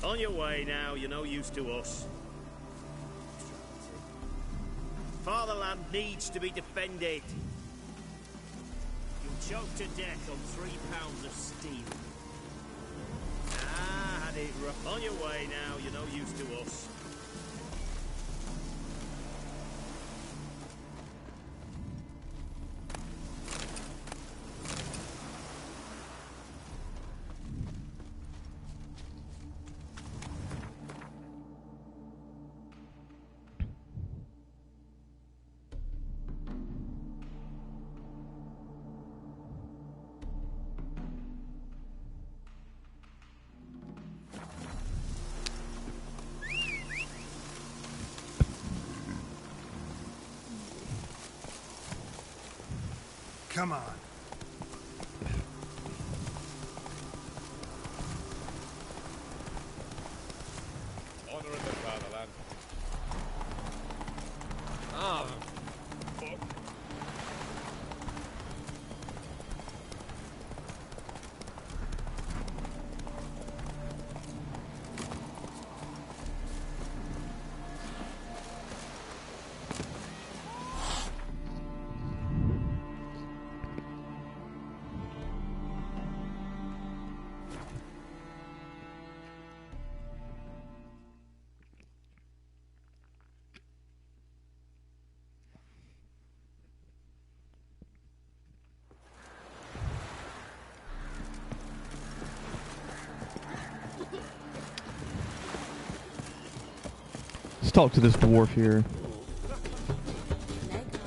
On your way now, you're no use to us. Fatherland needs to be defended. You'll choke to death on 3 pounds of steel. Ah, had it rough. On your way now, you're no use to us. Come on. Honor in the fatherland. Ah, fuck. Let's talk to this dwarf here.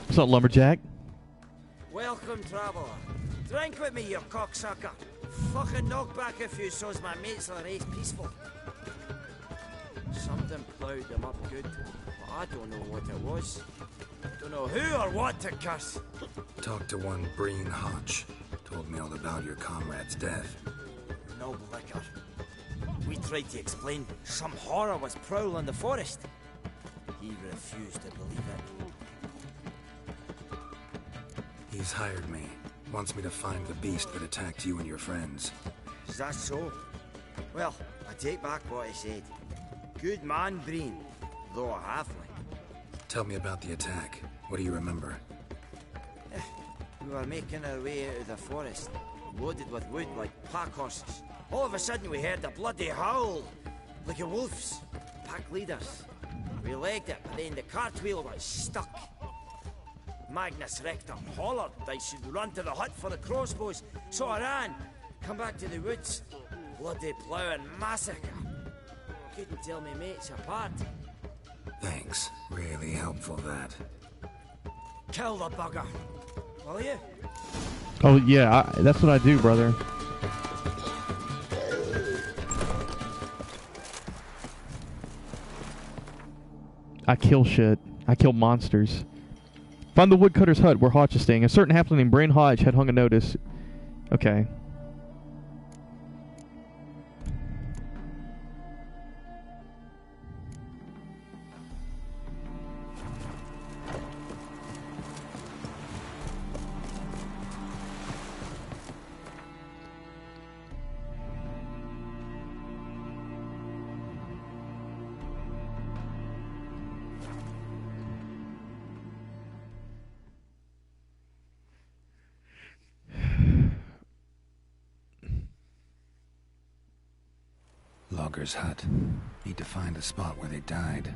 What's up, lumberjack? Welcome, traveller. Drink with me, you cocksucker. Fucking knock back a few so's my mates are raised peaceful. Something ploughed them up good, but I don't know what it was. Don't know who or what to curse. Talked to one Breen Hodge. Told me all about your comrade's death. No liquor. We tried to explain some horror was prowling the forest. He refused to believe it. He's hired me. Wants me to find the beast that attacked you and your friends. Is that so? Well, I take back what I said. Good man, Breen, though a halfling. Tell me about the attack. What do you remember? We were making our way out of the forest, loaded with wood like pack horses. All of a sudden we heard a bloody howl, like a wolf's. Pack leaders. We legged it, but then the cartwheel was stuck. Magnus Rector hollered I should run to the hut for the crossbows, so I ran. Come back to the woods. Bloody plough and massacre. Couldn't tell me mates apart. Thanks. Really helpful, that. Kill the bugger. Will you? Oh yeah, that's what I do, brother. I kill shit. I kill monsters. Find the woodcutter's hut where Hodge is staying. A certain halfling named Brain Hodge had hung a notice. Okay. Logger's hut. Need to find the spot where they died.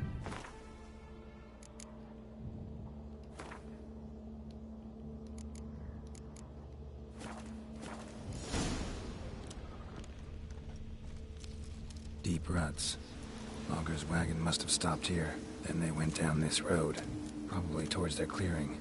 Deep ruts. Logger's wagon must have stopped here. Then they went down this road. Probably towards their clearing.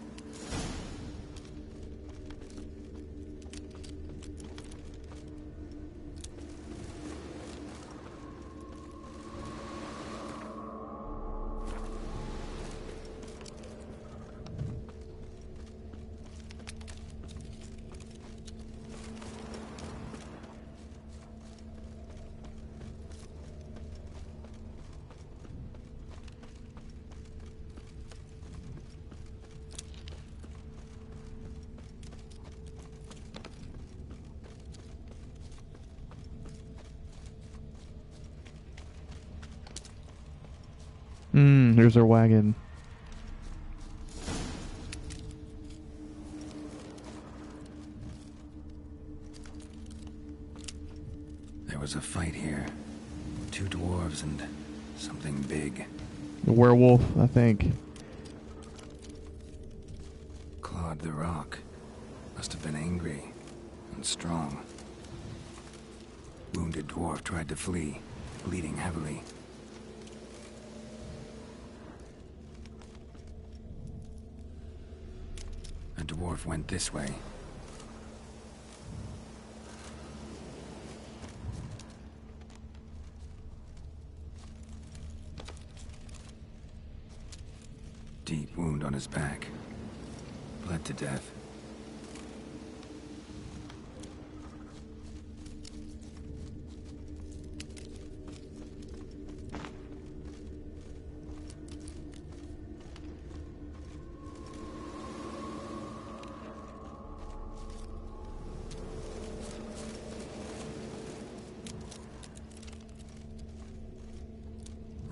Here's our wagon. There was a fight here. 2 dwarves and something big. A werewolf, I think. Clawed the rock. Must have been angry and strong. Wounded dwarf tried to flee, bleeding heavily. The dwarf went this way. Deep wound on his back. Bled to death.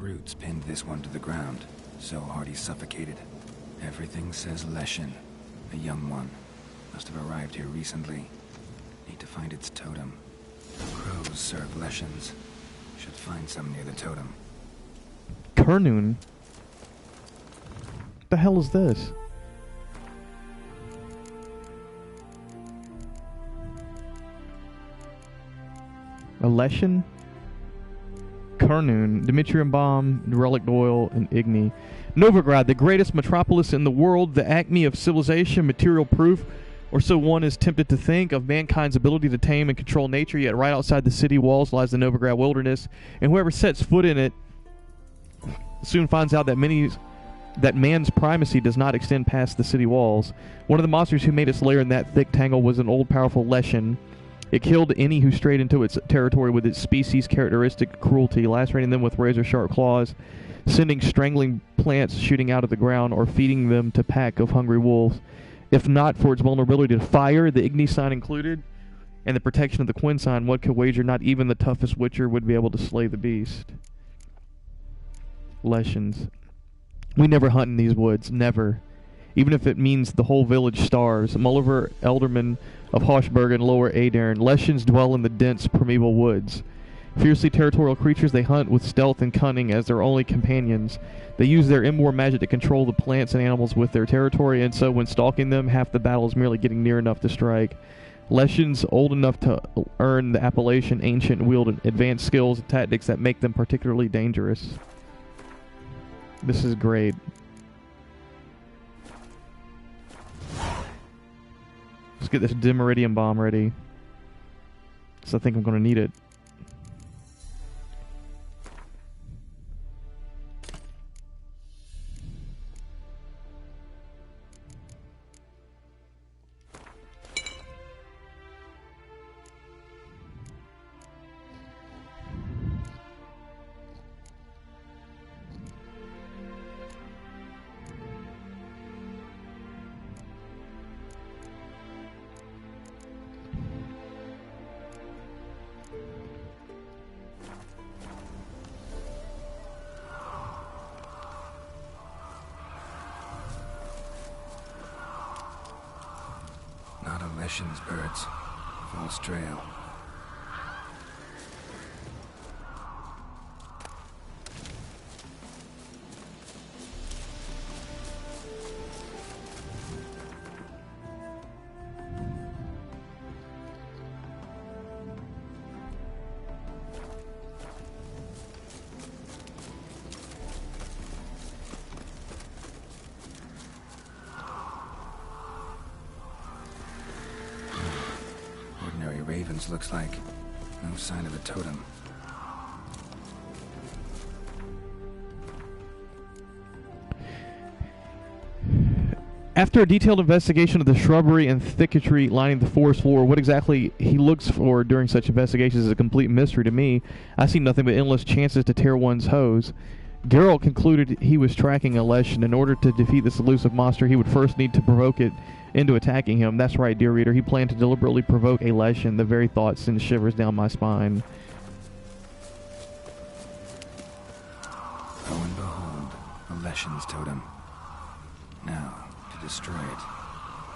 Roots pinned this one to the ground, so hard he suffocated. Everything says Leshen, a young one. Must have arrived here recently. Need to find its totem. Crows serve Leshens. Should find some near the totem. Kernun? The hell is this? A Leshen? Kernun, Dimitrium Bomb, Relic Oil, and Igni. Novigrad, the greatest metropolis in the world, the acme of civilization, material proof, or so one is tempted to think, of mankind's ability to tame and control nature, yet right outside the city walls lies the Novigrad wilderness, and whoever sets foot in it soon finds out that man's primacy does not extend past the city walls. One of the monsters who made its lair in that thick tangle was an old powerful Leshen. It killed any who strayed into its territory with its species' characteristic cruelty, lacerating them with razor-sharp claws, sending strangling plants shooting out of the ground, or feeding them to pack of hungry wolves. If not for its vulnerability to fire, the Igni sign included, and the protection of the Quinn sign, one could wager not even the toughest witcher would be able to slay the beast. Leshens. We never hunt in these woods, never. Even if it means the whole village starves. Mulliver, Elderman of Hoshberg and Lower Adairn, Leshens dwell in the dense, primeval woods. Fiercely territorial creatures, they hunt with stealth and cunning as their only companions. They use their inborn magic to control the plants and animals with their territory, and so when stalking them, half the battle is merely getting near enough to strike. Leshens, old enough to earn the appellation ancient, wield advanced skills and tactics that make them particularly dangerous. This is great. Let's get this Dimeridium bomb ready, because I think I'm going to need it. Not a Leshen's birds. False trail. Ravens looks like. No sign of a totem. After a detailed investigation of the shrubbery and thicketry lining the forest floor, what exactly he looks for during such investigations is a complete mystery to me. I see nothing but endless chances to tear one's hose. Geralt concluded he was tracking a Leshen. In order to defeat this elusive monster, he would first need to provoke it into attacking him. That's right, dear reader. He planned to deliberately provoke a Leshen. The very thought sends shivers down my spine. Lo and behold, a Leshen's totem. Now, to destroy it.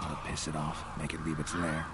I'll piss it off, make it leave its lair.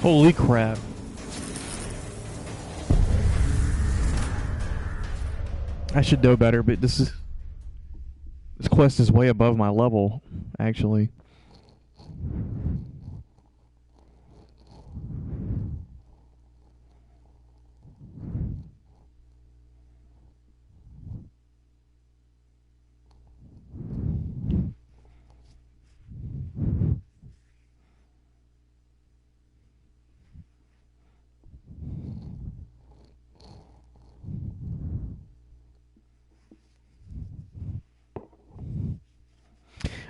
Holy crap. I should know better, but this quest is way above my level, actually.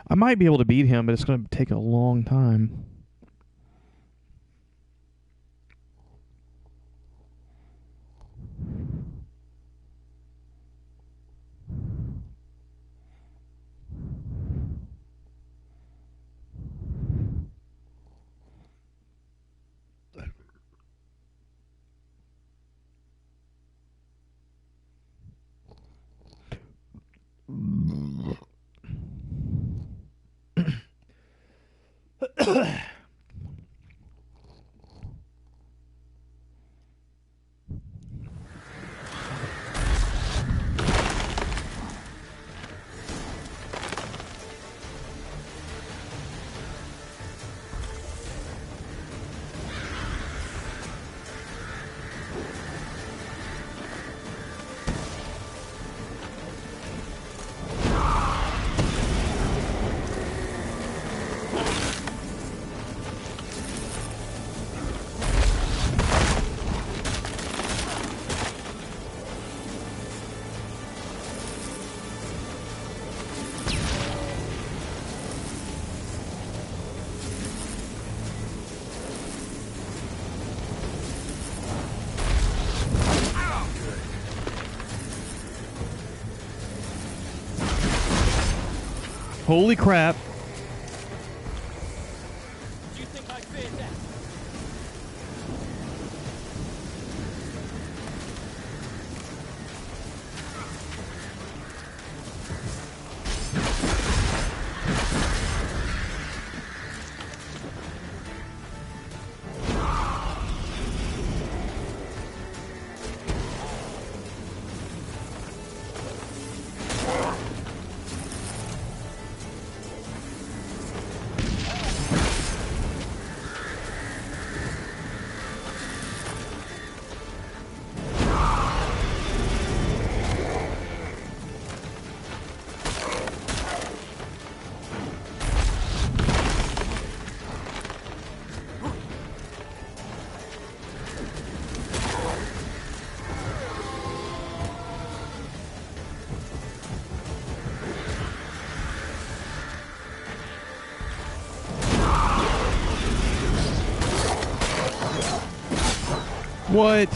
I might be able to beat him, but it's going to take a long time. Holy crap. Do you think I fear death? What?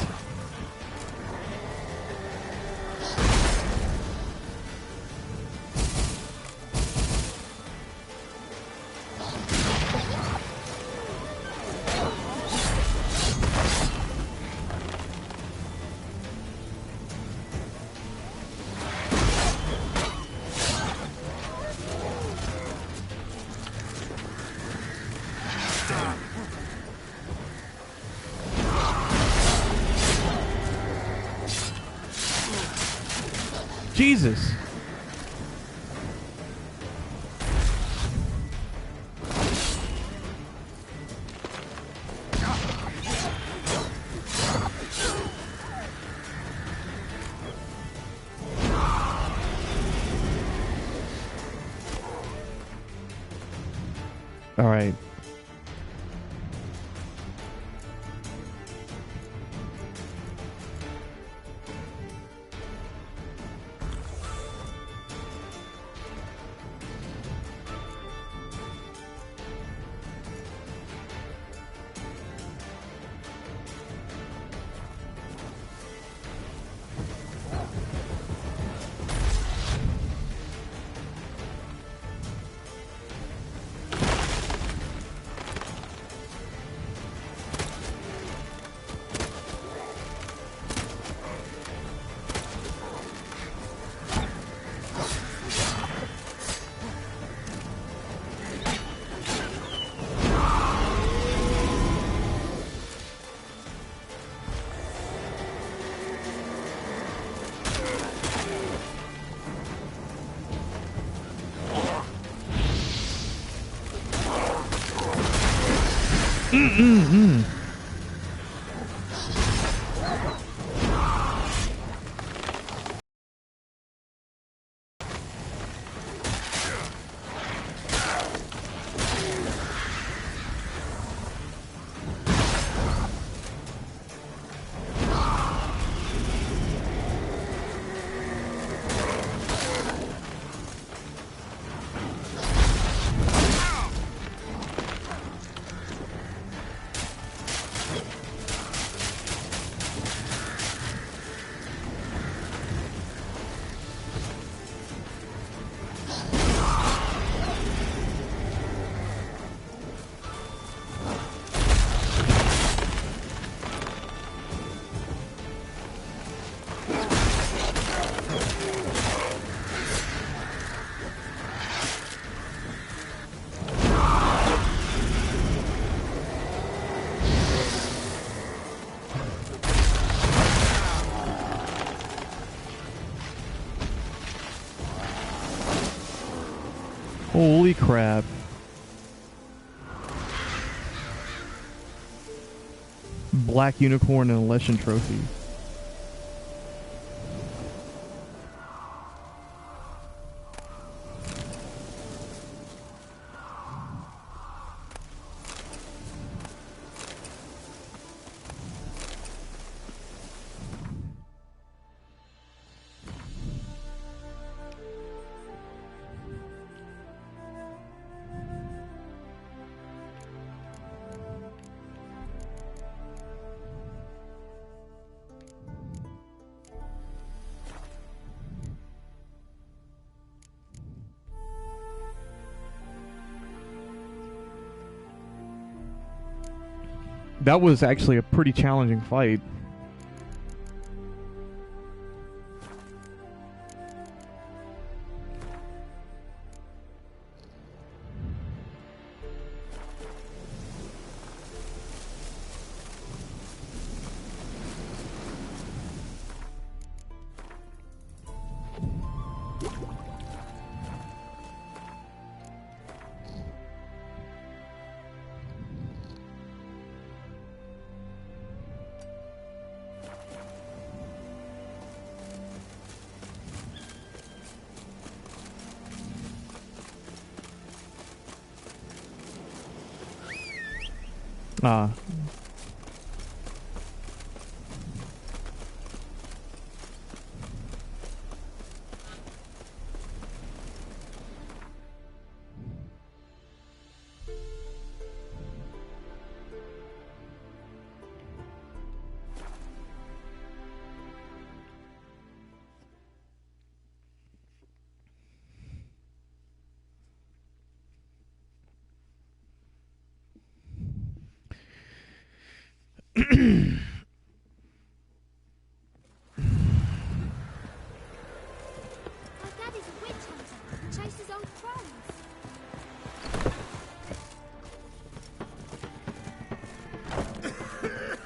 Jesus. All right. Holy crap. Black unicorn and a Leshen trophy. That was actually a pretty challenging fight. Ah.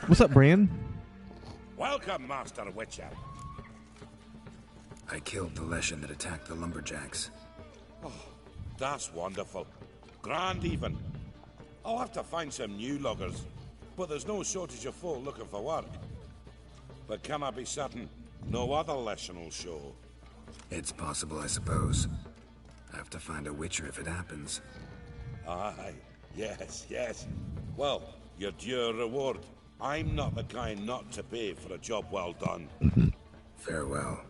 What's up, Bran? Welcome, Master Witcher. I killed the Leshen that attacked the lumberjacks. Oh, that's wonderful. Grand even. I'll have to find some new loggers, but there's no shortage of folk looking for work. But can I be certain no other Leshen will show? It's possible, I suppose. I have to find a Witcher if it happens. Aye, yes, yes. Well, your due reward. I'm not the kind not to pay for a job well done. Farewell.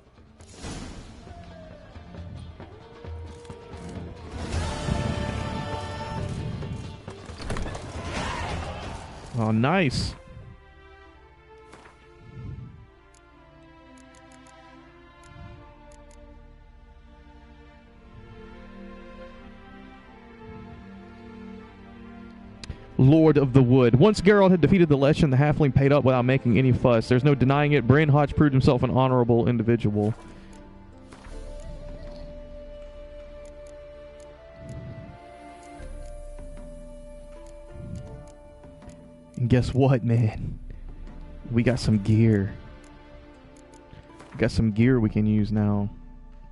Oh, nice. Lord of the Wood. Once Geralt had defeated the Leshen, the halfling paid up without making any fuss. There's no denying it. Bran Hodge proved himself an honorable individual. And guess what, man? We got some gear. We got some gear we can use now.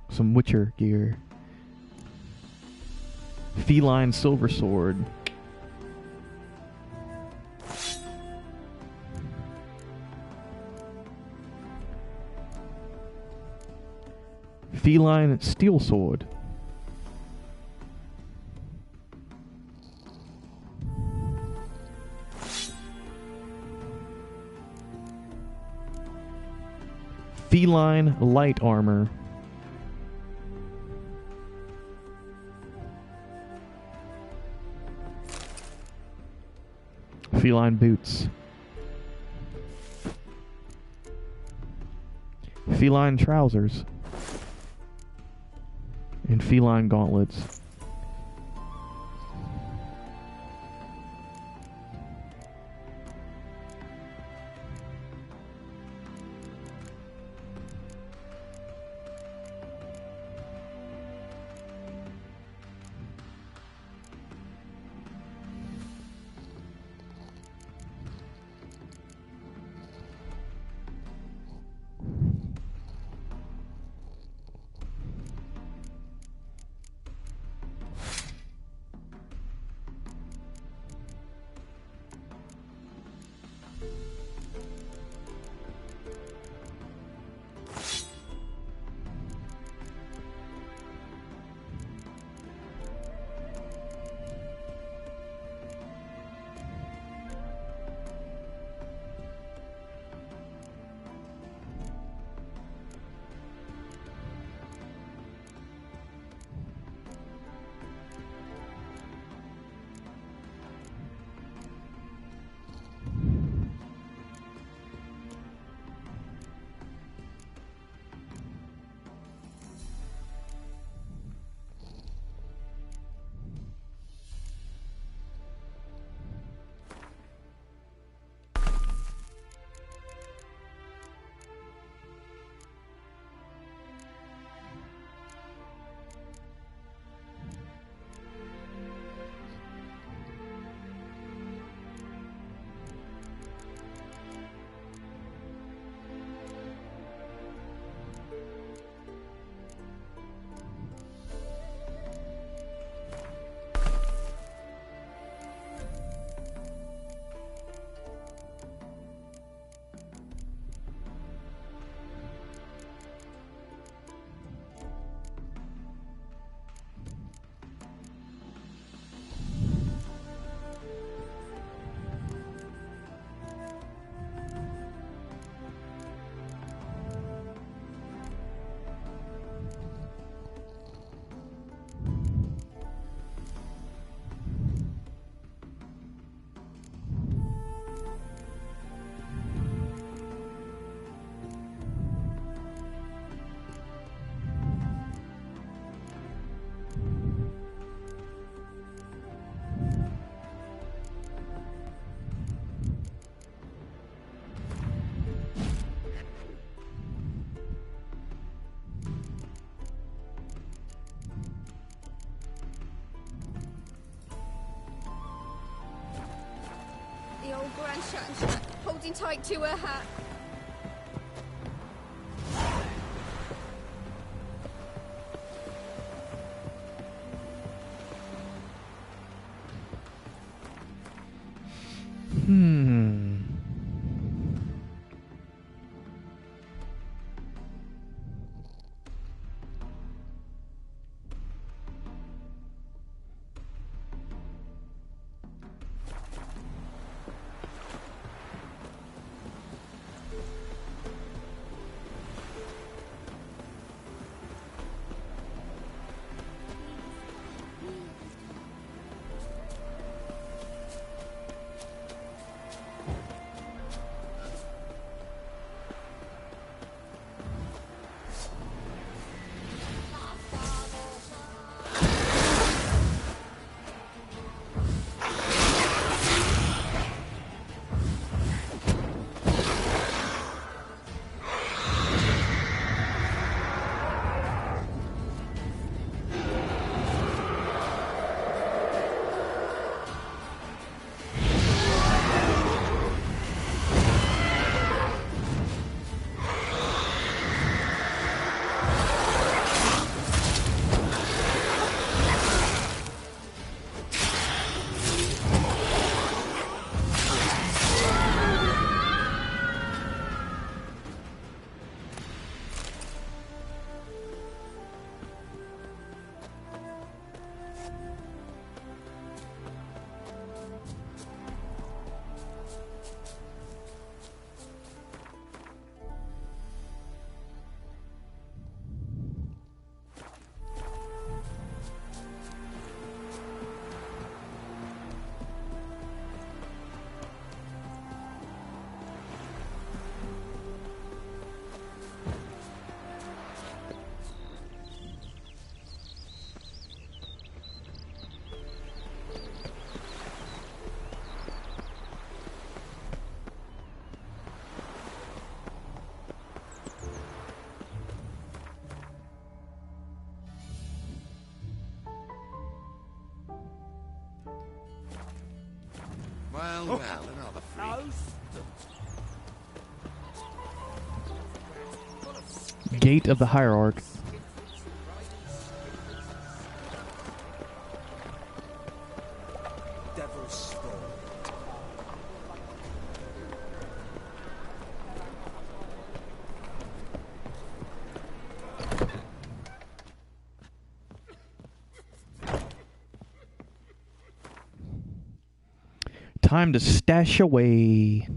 Some Witcher gear. Feline silver sword. Feline steel sword. Feline light armor. Feline boots. Feline trousers. And feline gauntlets. The old Grand Shattered, holding tight to her hat. Well, well, another freak. Gate of the Hierarchs. Devil's Spawn. Time to stash away.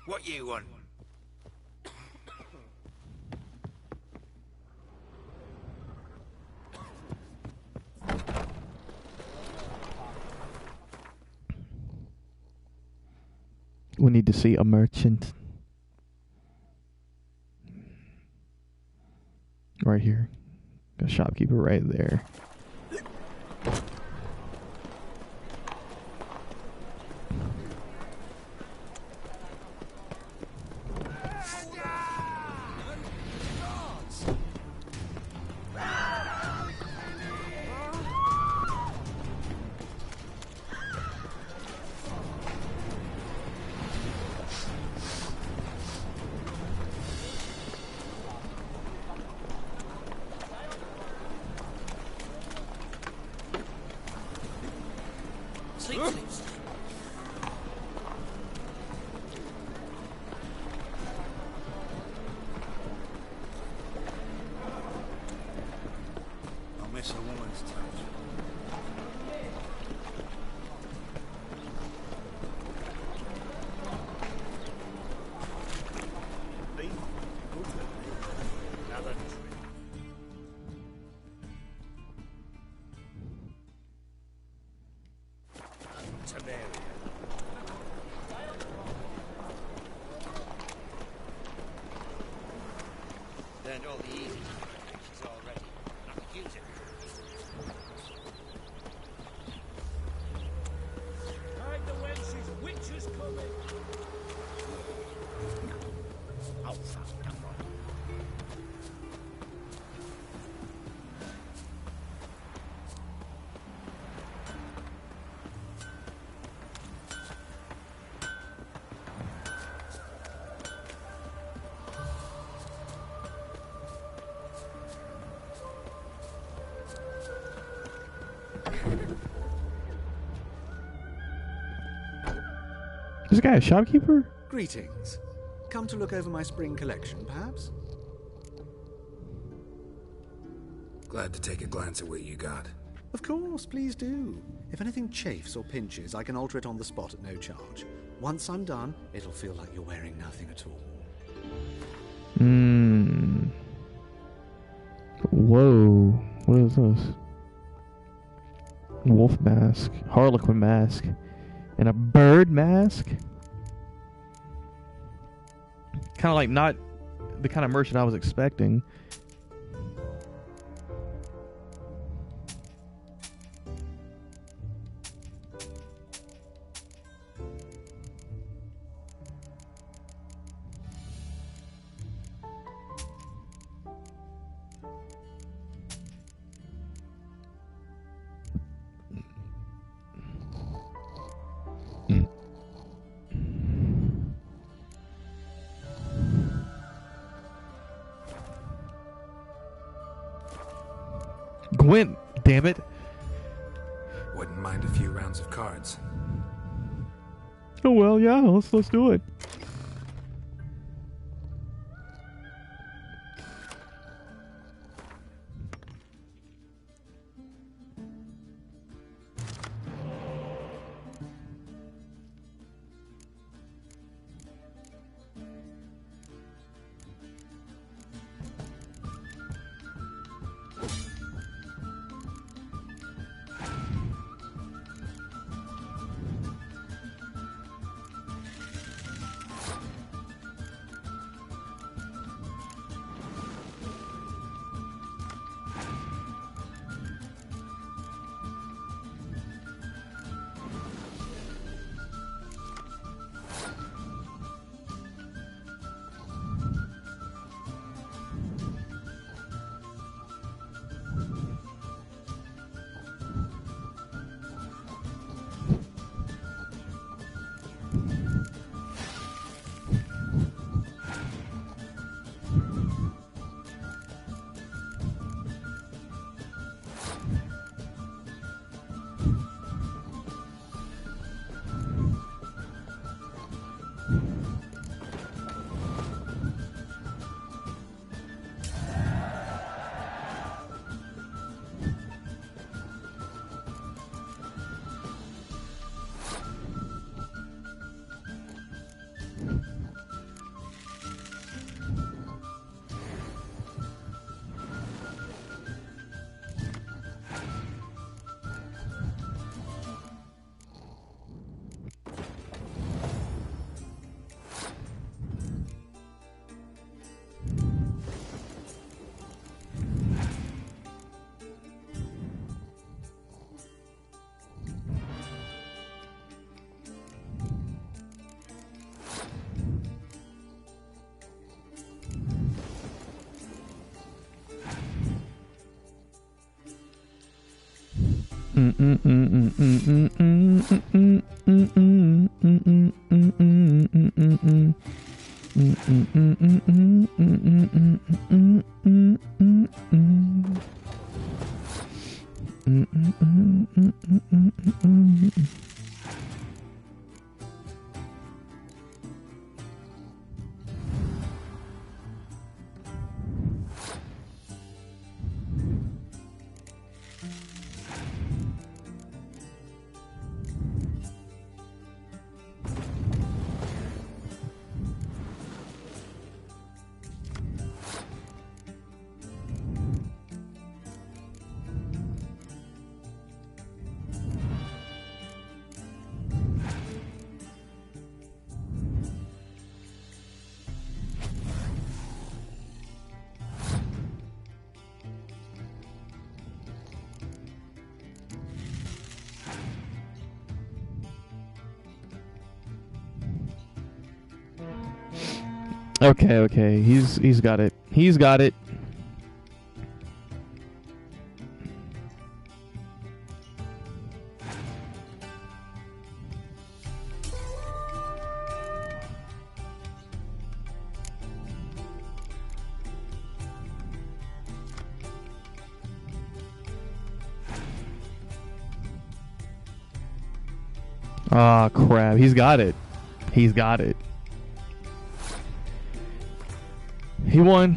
What you want? We need to see a merchant. Right here. A shopkeeper right there. I'll miss a woman's touch. Learned all the easy she's already. I could use it. Hide the wenches, witches coming! Oh, fuck, come on. This guy a shopkeeper? Greetings. Come to look over my spring collection, perhaps? Glad to take a glance at what you got. Of course, please do. If anything chafes or pinches, I can alter it on the spot at no charge. Once I'm done, it'll feel like you're wearing nothing at all. Whoa. What is this? Wolf mask. Harlequin mask. And a bird mask? Kind of like not the kind of merchant I was expecting. Gwent, damn it. Wouldn't mind a few rounds of cards. Oh well, yeah, let's do it. Okay. He's got it. He's got it. Ah, crap. He's got it. He's got it. He won.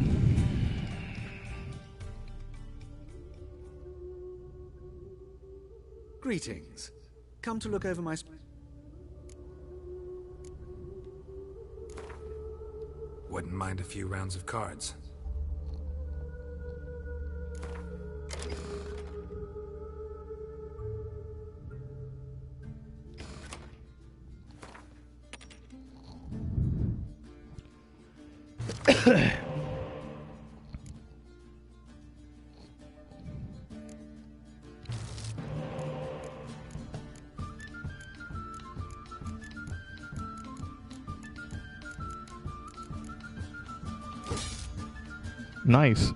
Greetings. Come to look over my... Wouldn't mind a few rounds of cards. Nice.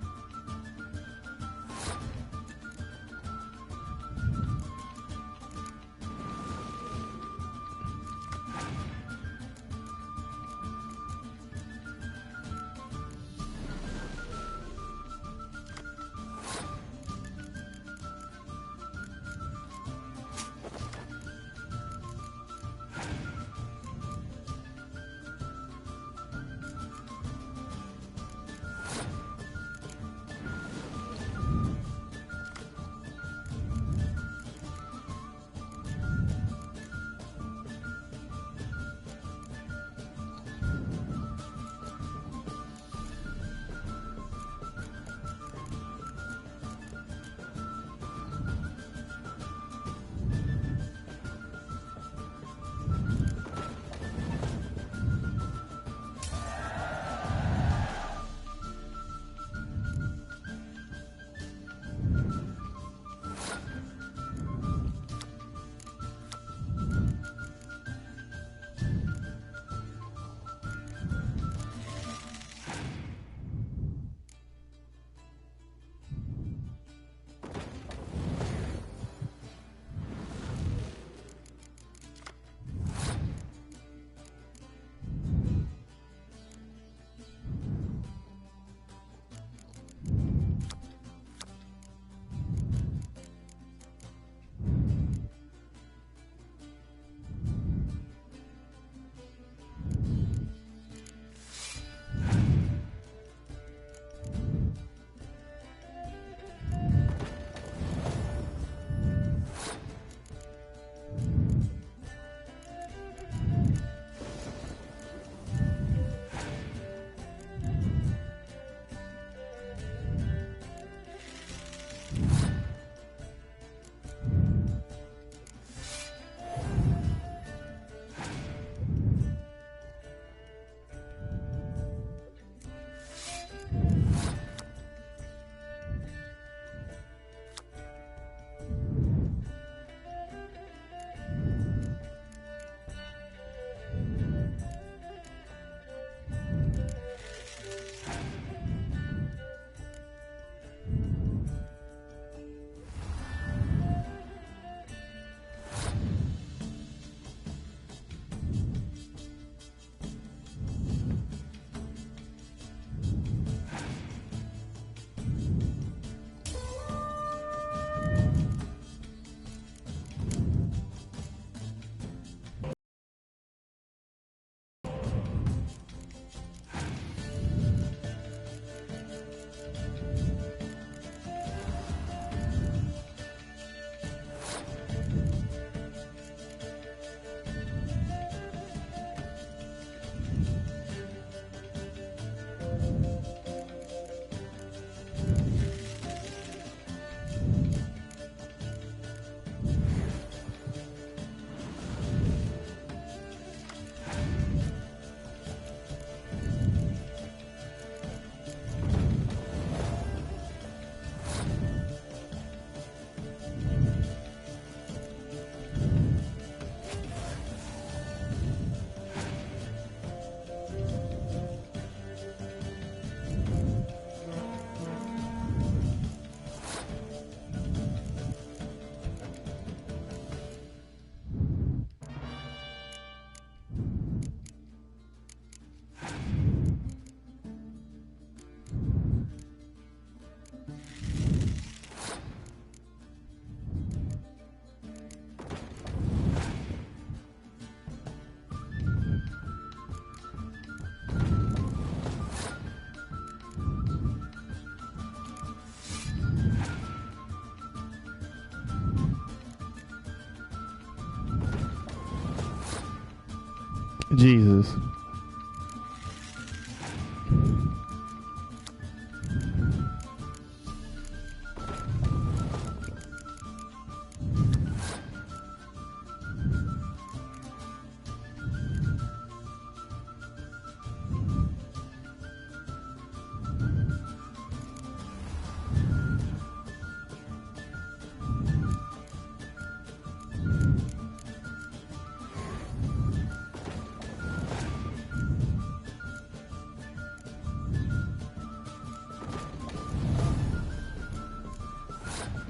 Jesus.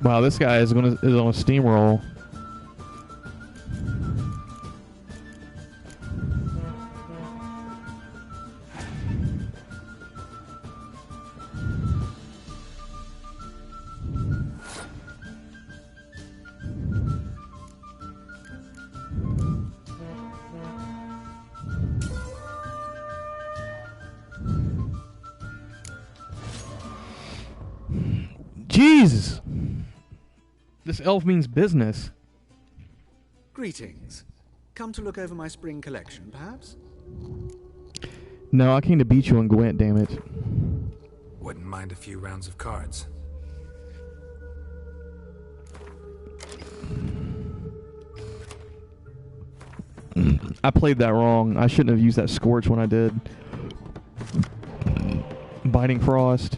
Wow, this guy is on a steamroll. Jesus! This elf means business. Greetings. Come to look over my spring collection, perhaps? No, I came to beat you on Gwent, damn it. Wouldn't mind a few rounds of cards. I played that wrong. I shouldn't have used that Scorch when I did. Biting Frost.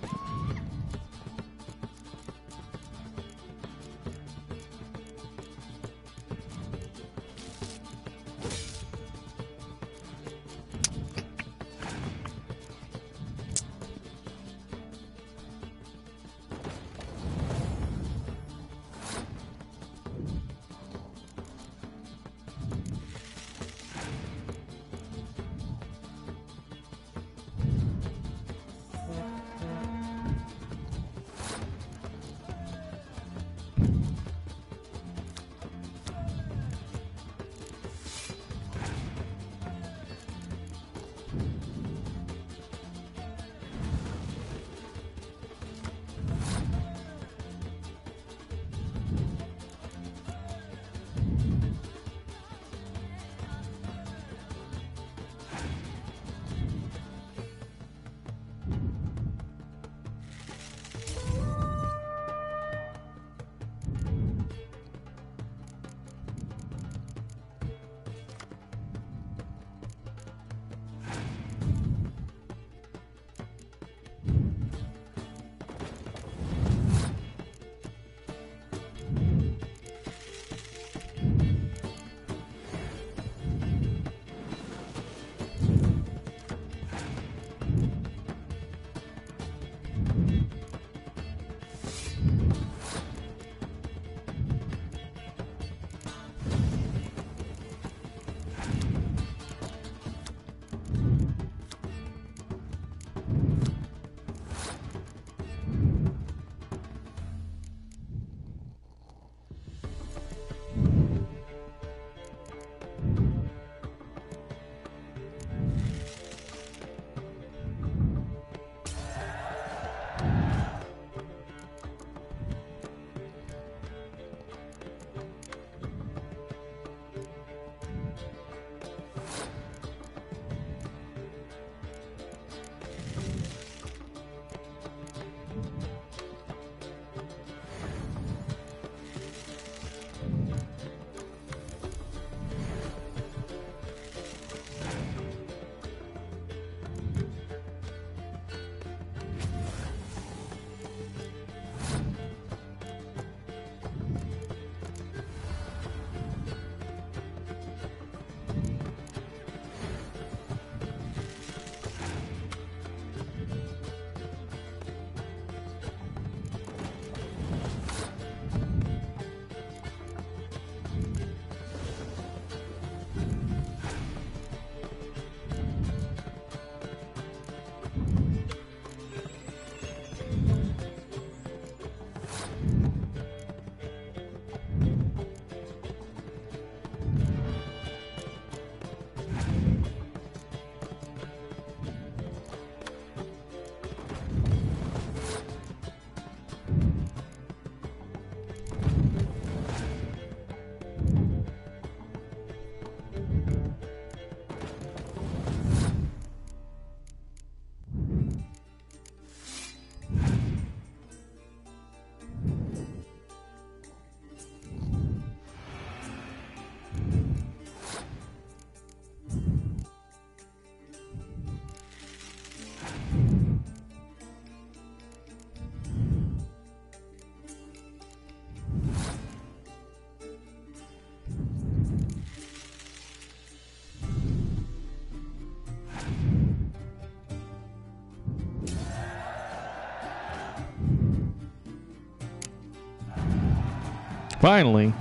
Finally.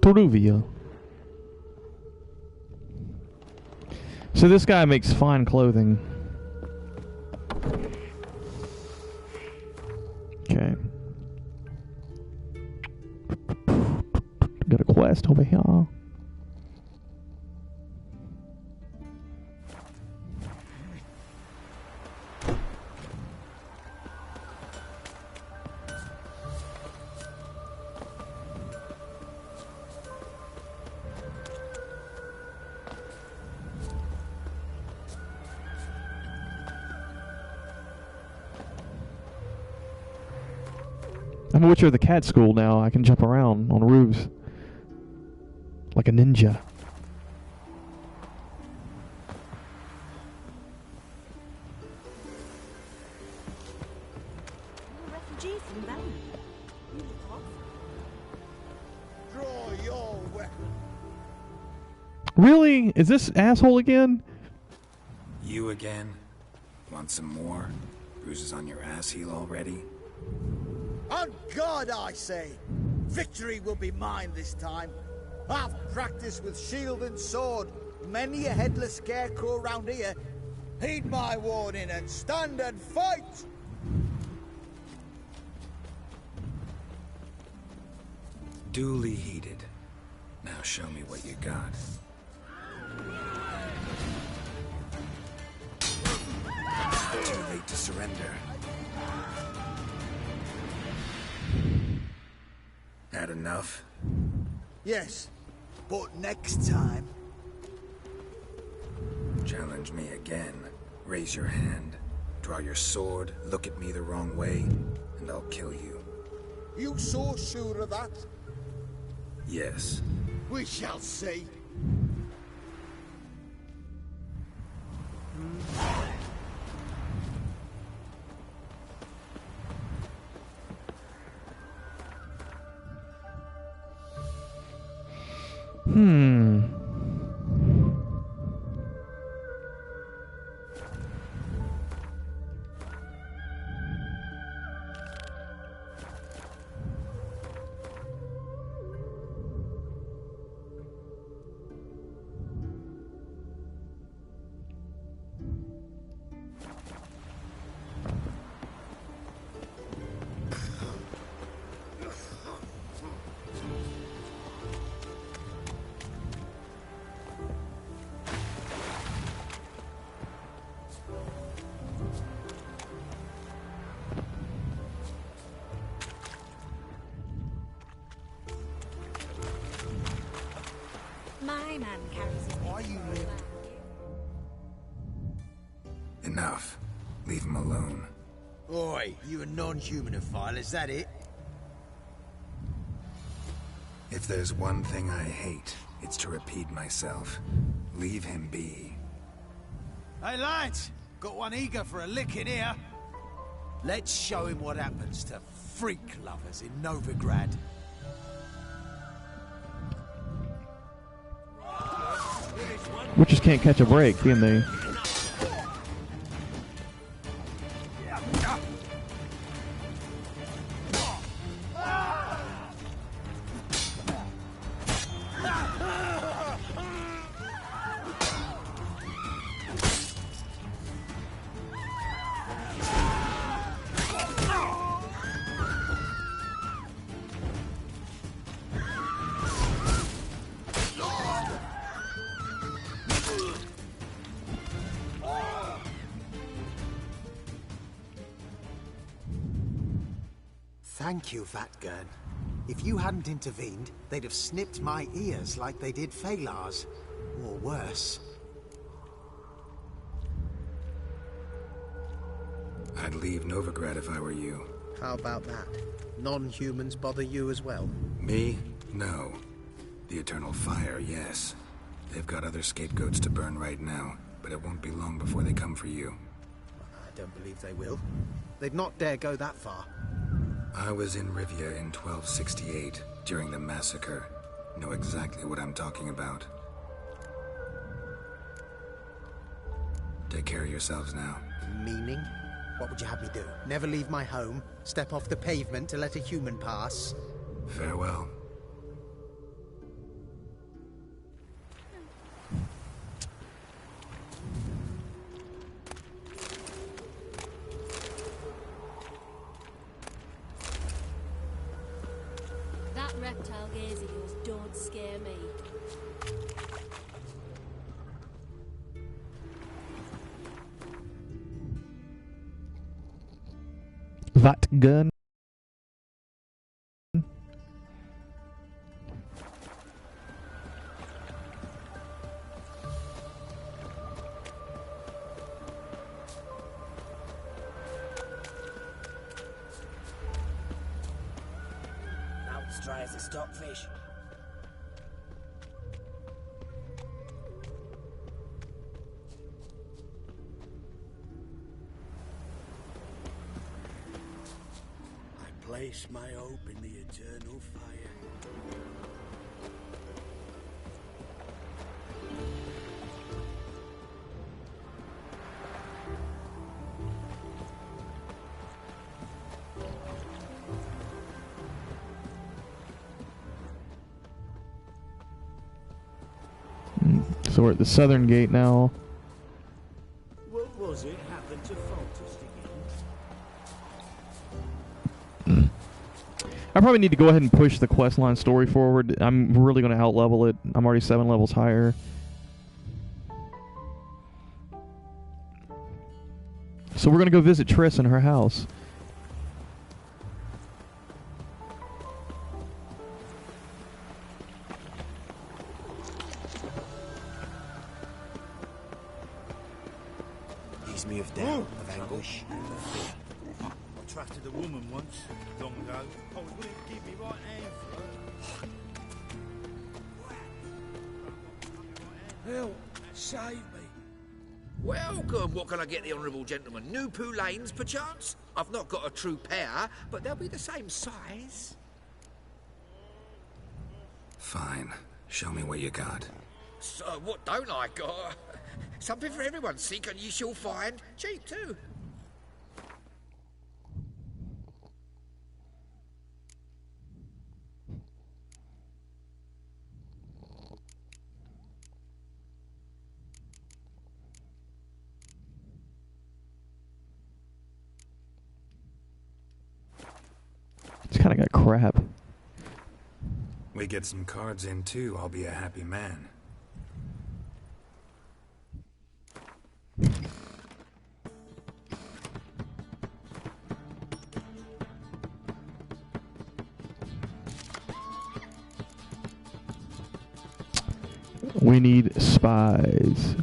Toruvia. So this guy makes fine clothing. Okay. Got a quest over here. I'm a Witcher of the Cat School now. I can jump around on roofs. Like a ninja. Refugee from Baron. You look off. Draw your weapon. Really? Is this asshole again? You again? Want some more? Bruises on your ass heal already? On God, I say, victory will be mine this time. I've practiced with shield and sword. Many a headless scarecrow round here. Heed my warning and stand and fight! Duly heeded. Now show me what you got. Too late to surrender. Had enough? Yes, but next time. Challenge me again. Raise your hand. Draw your sword. Look at me the wrong way. And I'll kill you. You so sure of that? Yes. We shall see. My man carries his Why you live? Enough. Leave him alone. Oi, you a non-humanophile, is that it? If there's one thing I hate, it's to repeat myself. Leave him be. Hey lads, got one eager for a lick in here. Let's show him what happens to freak lovers in Novigrad. Witches can't catch a break, can they? Thank you, Vatgern. If you hadn't intervened, they'd have snipped my ears like they did Phalar's. Or worse. I'd leave Novigrad if I were you. How about that? Non-humans bother you as well? Me? No. The Eternal Fire, yes. They've got other scapegoats to burn right now, but it won't be long before they come for you. I don't believe they will. They'd not dare go that far. I was in Rivia in 1268, during the massacre. Know exactly what I'm talking about. Take care of yourselves now. Meaning? What would you have me do? Never leave my home? Step off the pavement to let a human pass? Farewell. That reptile gaze of yours don't scare me. That gun. Mouth's dry as a stockfish. I place my hope in the eternal fire. So we're at the southern gate now. What was it happened to Foltest again? I probably need to go ahead and push the questline story forward. I'm really going to out-level it. I'm already 7 levels higher. So we're going to go visit Triss in her house. Ease me of doubt, of anguish, and of fear. I trusted a woman once, long ago. I was willing to give me right hand for her. Help! Save me! Welcome! What can I get the honourable gentleman? New Poulaines, perchance? I've not got a true pair, but they'll be the same size. Fine. Show me what you got. So, what don't I got? Something for everyone. Seek and ye shall find. Cheap, too. It's kind of got crap. We get some cards in too, I'll be a happy man. We need spies.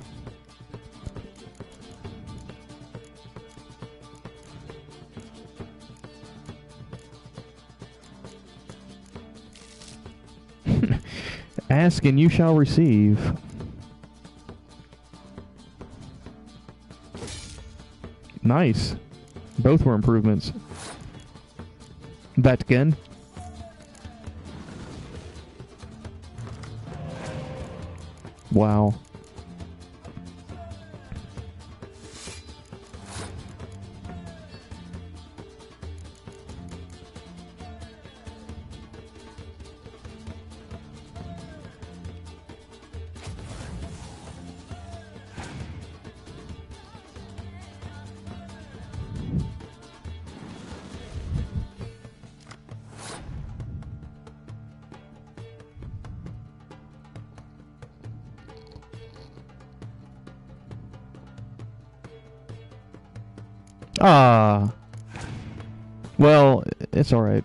Ask and you shall receive. Nice. Both were improvements. That gun. Wow. Ah. Well, it's alright.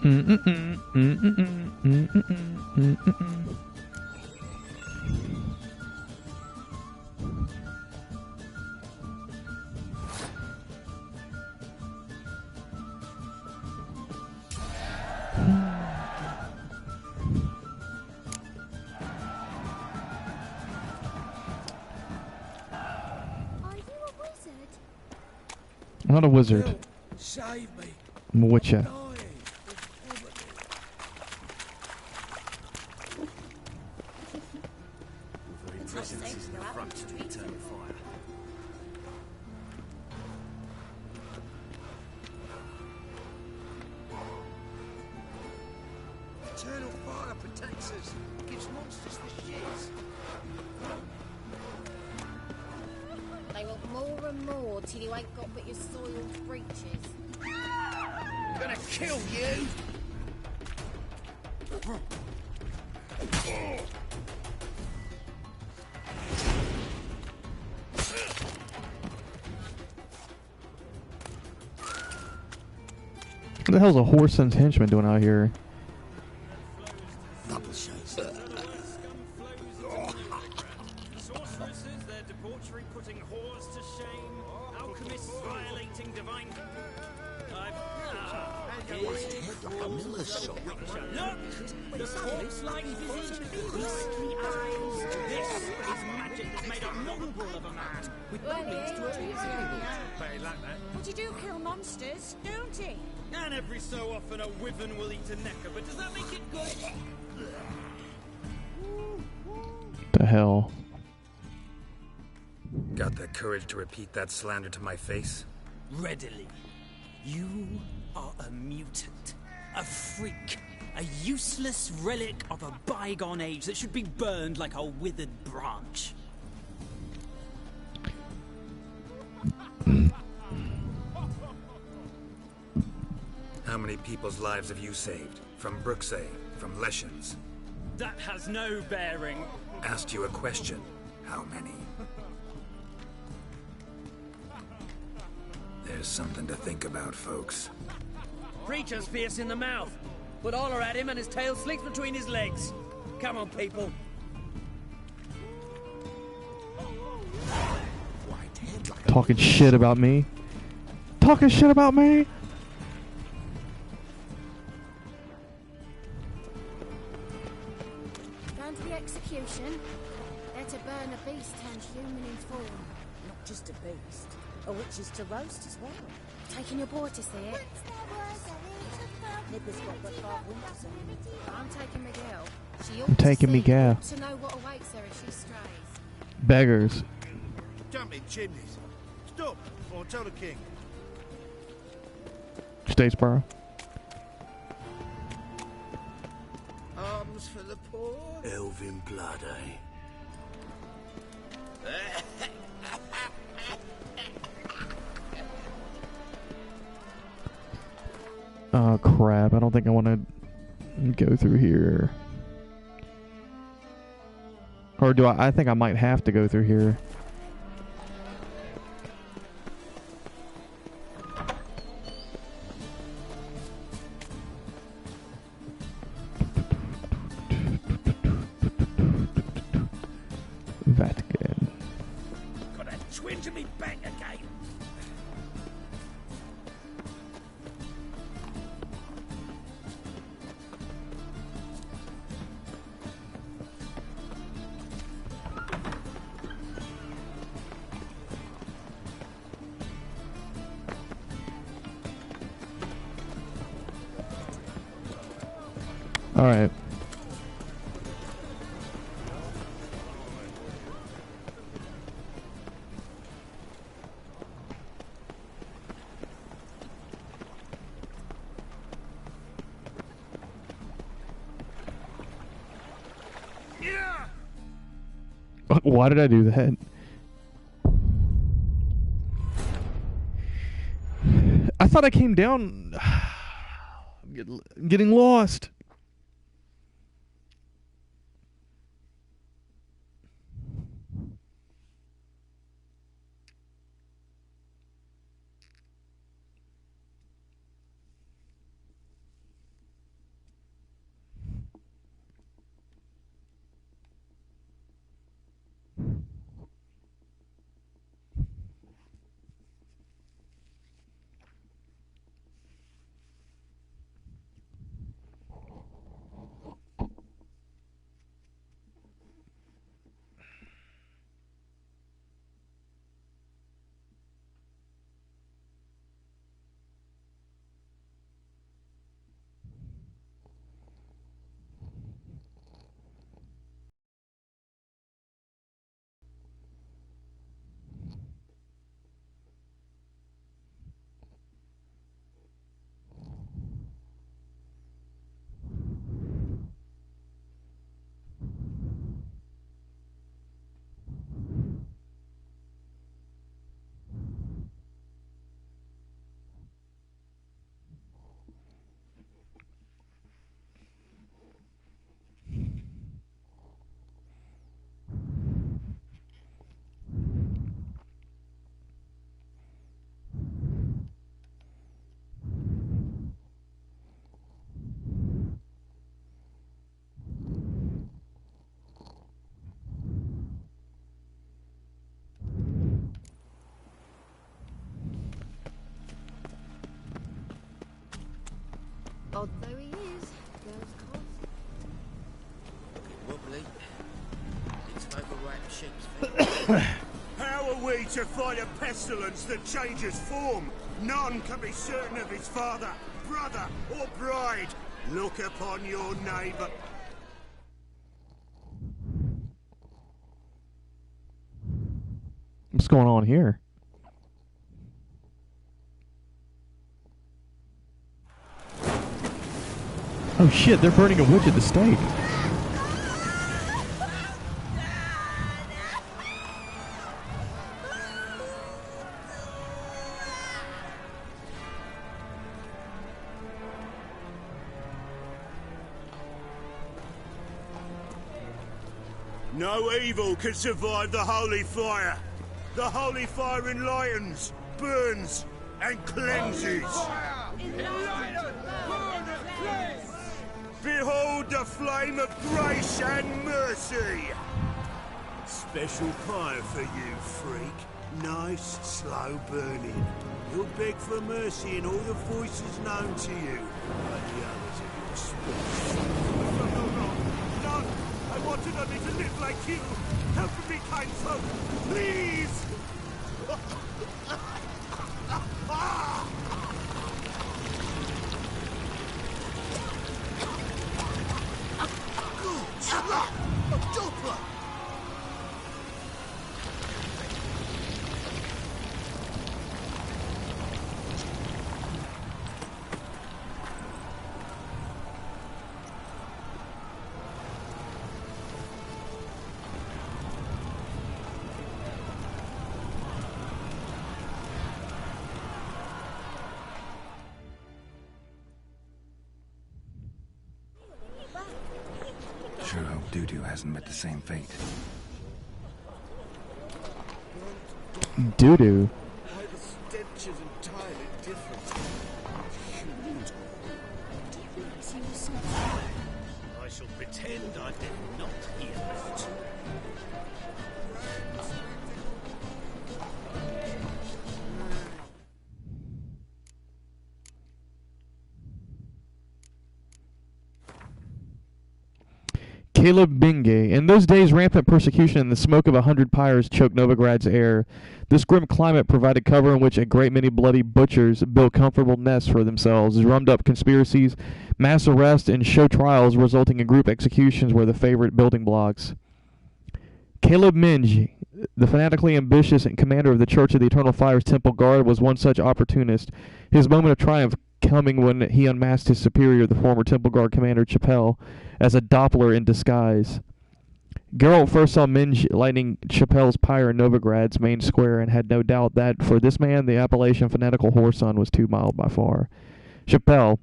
I'm not a wizard. Save me. I'm a witcher. Eternal fire protects us. Gives monsters the shits. They want more and more till you ain't got but your soiled breeches. Gonna kill you! What the hell's a Whoreson's henchman doing out here? Sorceresses, their debauchery putting whores to shame. Alchemists violating divine. Look! The corpse-like visage, beastly eyes. This is magic that's made a mongrel of a man. With bodies to But you do kill monsters, don't you? And every so often a wyvern will eat a necker, but does that make it good? The hell? Got the courage to repeat that slander to my face? Readily. You are a mutant, a freak, a useless relic of a bygone age that should be burned like a withered branch. How many people's lives have you saved? From Bruxay, from Leshens? That has no bearing. Asked you a question. How many? There's something to think about, folks. Preacher's fierce in the mouth. Put holler at him and his tail slicks between his legs. Come on, people. Talking shit about me? Talking shit about me? Going to the execution. They're to burn a beast turned human in form. Not just a beast. A witch is to roast as well. Taking your boy to see it. Nibber's got but 5 winters on. I'm taking Miguel. She I'm taking Miguel. to know what awaits her if she strays. Beggars. Jumping chimneys. Stop, or tell the king. Statesboro. Arms for the poor. Elven blood, eh? Oh crap, I don't think I want to go through here. Or do I think I might have to go through here. Vatican. Got a twinge of me back again. All right. Why did I do that? I thought I came down. I'm getting lost. Odd though he is, girls call. Wobbly. It's overripe sheep's feet. How are we to fight a pestilence that changes form? None can be certain of his father, brother, or bride. Look upon your neighbour. What's going on here? Oh shit, they're burning a witch at the stake. No evil can survive the holy fire. The holy fire enlightens, burns, and cleanses. Behold the flame of grace and mercy. Special fire for you, freak. Nice, slow burning. You'll beg for mercy in all the voices known to you by the others of your species. No, I wanted only to live like you. Help me, kind folk, please! A Doppler! Sure hope Doo-Doo hasn't met the same fate. Doo-doo. Why the stench is entirely different. Humans. Do you realize he was so I shall pretend I did not hear that. Caleb Bingay. In those days, rampant persecution and the smoke of 100 pyres choked Novigrad's air. This grim climate provided cover in which a great many bloody butchers built comfortable nests for themselves. Drummed up conspiracies, mass arrests, and show trials resulting in group executions were the favorite building blocks. Caleb Minge, the fanatically ambitious and commander of the Church of the Eternal Fire's Temple Guard, was one such opportunist. His moment of triumph coming when he unmasked his superior, the former Temple Guard commander Chappelle, as a Doppler in disguise. Geralt first saw Minge lighting Chappelle's pyre in Novigrad's main square and had no doubt that, for this man, the appellation fanatical whoreson was too mild by far. Chappelle.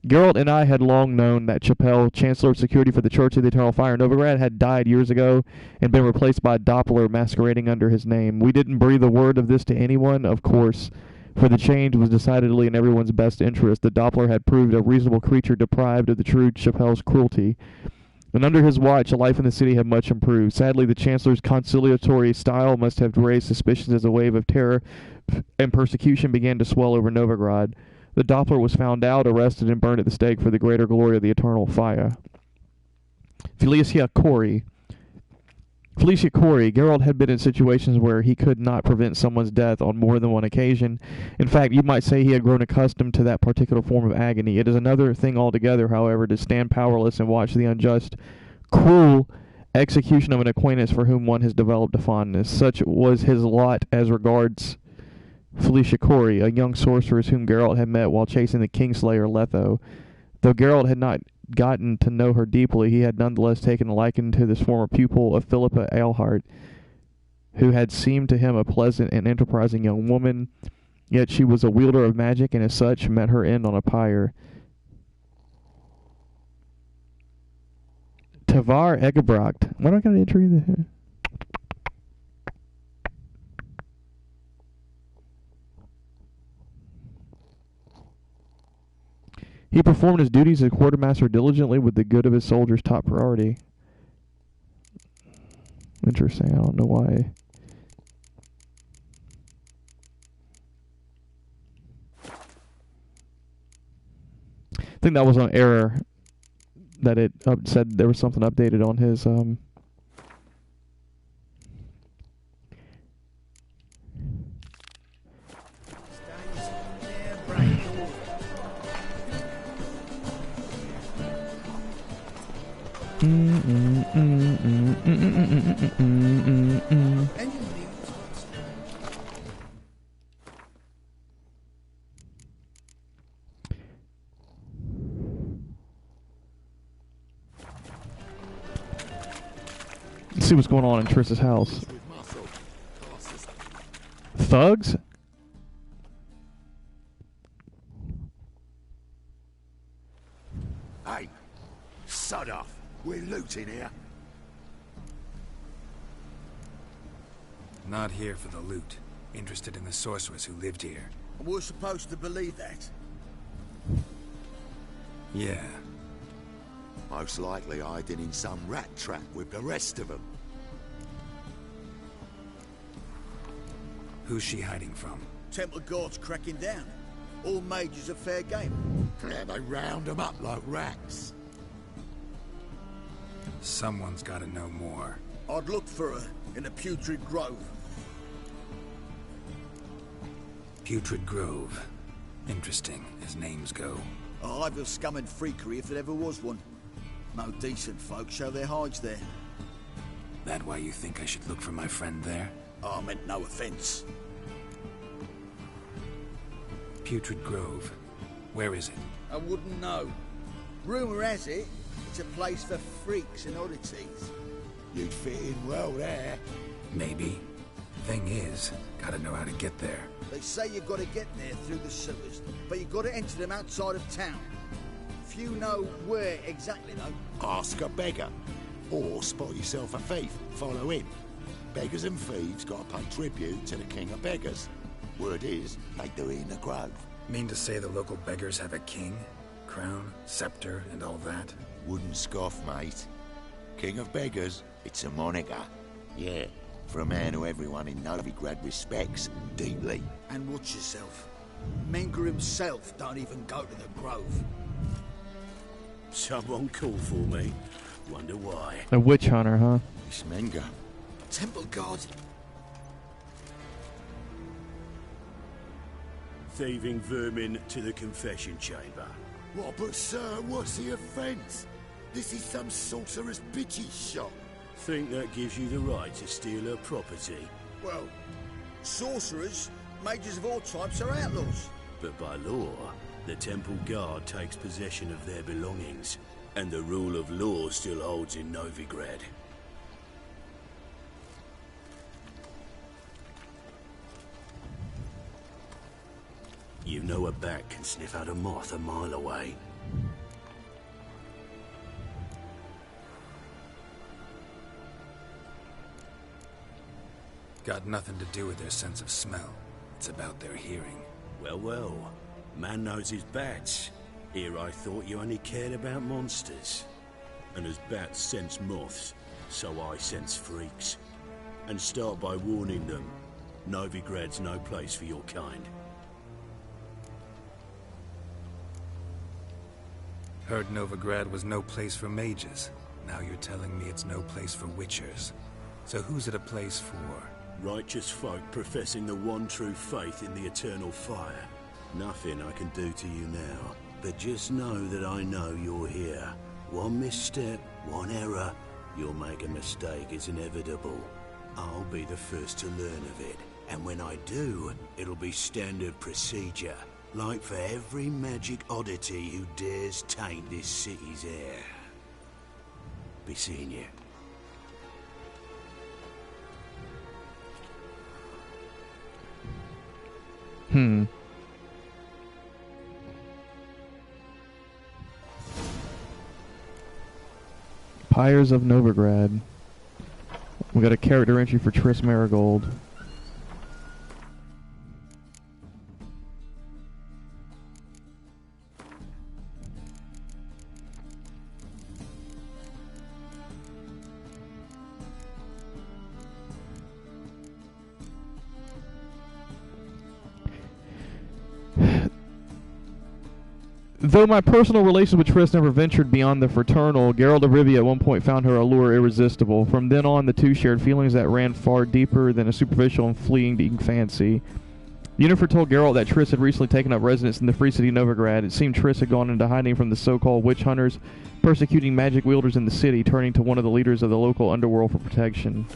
Geralt and I had long known that Chappelle, Chancellor of Security for the Church of the Eternal Fire in Novigrad, had died years ago and been replaced by a Doppler masquerading under his name. We didn't breathe a word of this to anyone, of course, for the change was decidedly in everyone's best interest. The Doppler had proved a reasonable creature deprived of the true Chappelle's cruelty. And under his watch, life in the city had much improved. Sadly, the Chancellor's conciliatory style must have raised suspicions as a wave of terror and persecution began to swell over Novigrad. The Doppler was found out, arrested, and burned at the stake for the greater glory of the eternal fire. Felicia Corey. Geralt had been in situations where he could not prevent someone's death on more than one occasion. In fact, you might say he had grown accustomed to that particular form of agony. It is another thing altogether, however, to stand powerless and watch the unjust, cruel execution of an acquaintance for whom one has developed a fondness. Such was his lot as regards Felicia Corey, a young sorceress whom Geralt had met while chasing the Kingslayer Letho. Though Geralt had not gotten to know her deeply, he had nonetheless taken a liking to this former pupil of Philippa Eilhart, who had seemed to him a pleasant and enterprising young woman, yet she was a wielder of magic, and as such met her end on a pyre. Tavar Egebrocht. What am I going to enter here? He performed his duties as quartermaster diligently with the good of his soldiers top priority. Interesting. I don't know why. think that was an error that it said there was something updated on his Let's see what's going on in Triss's house. Thugs? Hey, sod off. We're looting here. Not here for the loot. Interested in the sorceress who lived here. We're supposed to believe that. Yeah. Most likely hiding in some rat trap with the rest of them. Who's she hiding from? Temple guards cracking down. All mages are fair game. Yeah, they round them up like rats. Someone's gotta know more. I'd look for her in the Putrid Grove. Putrid Grove. Interesting, as names go. A hive of scum and freakery if there ever was one. No decent folk show their hides there. That why you think I should look for my friend there? I meant no offense. Putrid Grove. Where is it? I wouldn't know. Rumour has it, it's a place for freaks and oddities. You'd fit in well there. Maybe. Thing is, gotta know how to get there. They say you've got to get there through the sewers, but you've got to enter them outside of town. Few know where exactly, though. Ask a beggar. Or spot yourself a thief. Follow him. Beggars and thieves gotta pay tribute to the king of beggars. Word is, they do it in the grove. Mean to say the local beggars have a king? Crown, scepter, and all that? Wouldn't scoff, mate. King of beggars, it's a moniker. Yeah, for a man who everyone in Novigrad respects deeply. And watch yourself. Menger himself don't even go to the grove. Someone called for me. Wonder why. A witch hunter, huh? It's Menger. Temple guard. Thieving vermin to the confession chamber. What, but sir, what's the offence? This is some sorcerer's bitchy shop. Think that gives you the right to steal her property? Well, sorcerers, mages of all types are outlaws. But by law, the temple guard takes possession of their belongings, and the rule of law still holds in Novigrad. You know a bat can sniff out a moth a mile away. Got nothing to do with their sense of smell. It's about their hearing. Well, well. Man knows his bats. Here I thought you only cared about monsters. And as bats sense moths, so I sense freaks. And start by warning them, Novigrad's no place for your kind. Heard Novigrad was no place for mages. Now you're telling me it's no place for witchers. So who's it a place for? Righteous folk professing the one true faith in the eternal fire. Nothing I can do to you now, but just know that I know you're here. One misstep, one error, you'll make a mistake, it's inevitable. I'll be the first to learn of it, and when I do, it'll be standard procedure. Like for every magic oddity who dares taint this city's air. Be seeing you. Pyres of Novigrad. We got a character entry for Triss Marigold. Though my personal relations with Triss never ventured beyond the fraternal, Geralt of Rivia at one point found her allure irresistible. From then on, the two shared feelings that ran far deeper than a superficial and fleeting fancy. Yennefer told Geralt that Triss had recently taken up residence in the free city Novigrad. It seemed Triss had gone into hiding from the so-called witch hunters, persecuting magic wielders in the city, turning to one of the leaders of the local underworld for protection.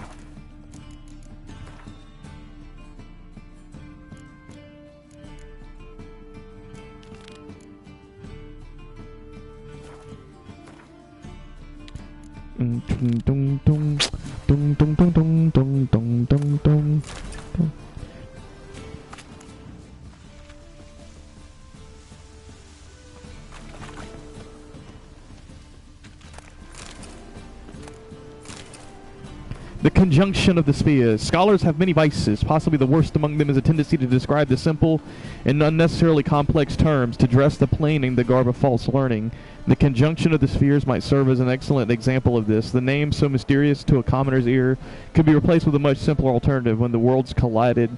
The conjunction of the spheres. Scholars have many vices. Possibly the worst among them is a tendency to describe the simple and unnecessarily complex terms, to dress the plain in the garb of false learning. The conjunction of the spheres might serve as an excellent example of this. The name, so mysterious to a commoner's ear, could be replaced with a much simpler alternative: when the worlds collided.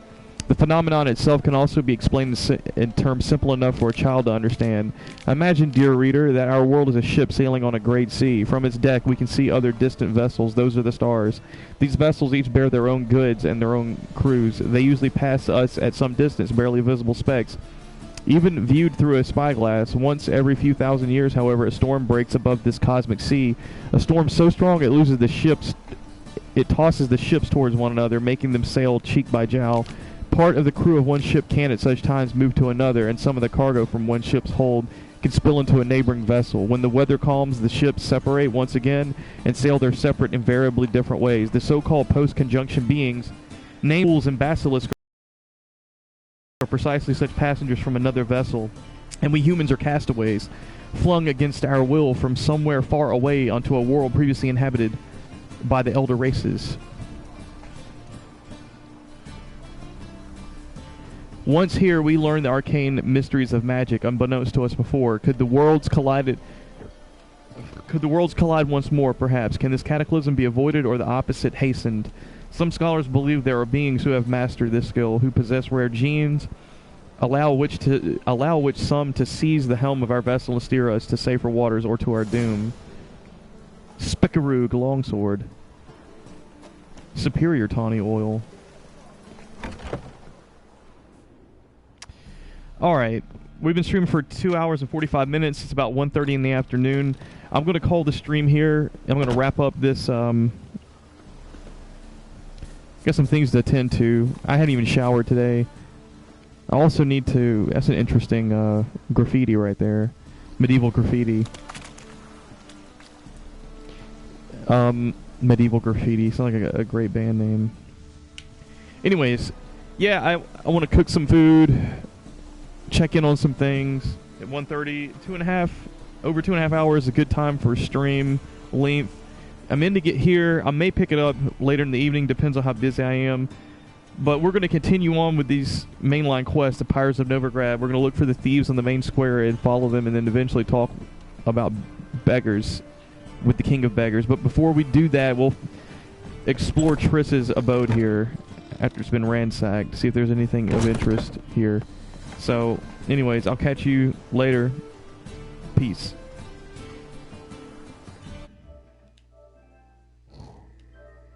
The phenomenon itself can also be explained in terms simple enough for a child to understand. Imagine, dear reader, that our world is a ship sailing on a great sea. From its deck we can see other distant vessels. Those are the stars. These vessels each bear their own goods and their own crews. They usually pass us at some distance, barely visible specks, even viewed through a spyglass. Once every few thousand years, however, a storm breaks above this cosmic sea. A storm so strong it loses the ships. It tosses the ships towards one another, making them sail cheek by jowl. Part of the crew of one ship can at such times move to another, and some of the cargo from one ship's hold can spill into a neighboring vessel. When the weather calms, the ships separate once again and sail their separate, invariably different ways. The so-called post-conjunction beings, named fools and basilisks, are precisely such passengers from another vessel, and we humans are castaways, flung against our will from somewhere far away onto a world previously inhabited by the elder races. Once here, we learn the arcane mysteries of magic, unbeknownst to us before. Could the worlds collide once more, perhaps? Can this cataclysm be avoided, or the opposite hastened? Some scholars believe there are beings who have mastered this skill, who possess rare genes, allow which some to seize the helm of our vessel and steer us to safer waters or to our doom. Spikarug longsword. Superior tawny oil. Alright, we've been streaming for 2 hours and 45 minutes. It's about 1:30 in the afternoon. I'm going to call the stream here. I'm going to wrap up this, got some things to attend to. I hadn't even showered today. I also need to, that's an interesting graffiti right there. Medieval graffiti. Medieval graffiti, sounds like a great band name. Anyways, yeah, I want to cook some food, check in on some things at 1:30. Over 2.5 hours is a good time for stream length. I'm in to get here. I may pick it up later in the evening, depends on how busy I am. But we're going to continue on with these mainline quests, the Pirates of Novigrad. We're going to look for the thieves on the main square and follow them, and then eventually talk about beggars with the King of Beggars. But before we do that, we'll explore Triss's abode here after it's been ransacked, see if there's anything of interest here. So, anyways, I'll catch you later. Peace.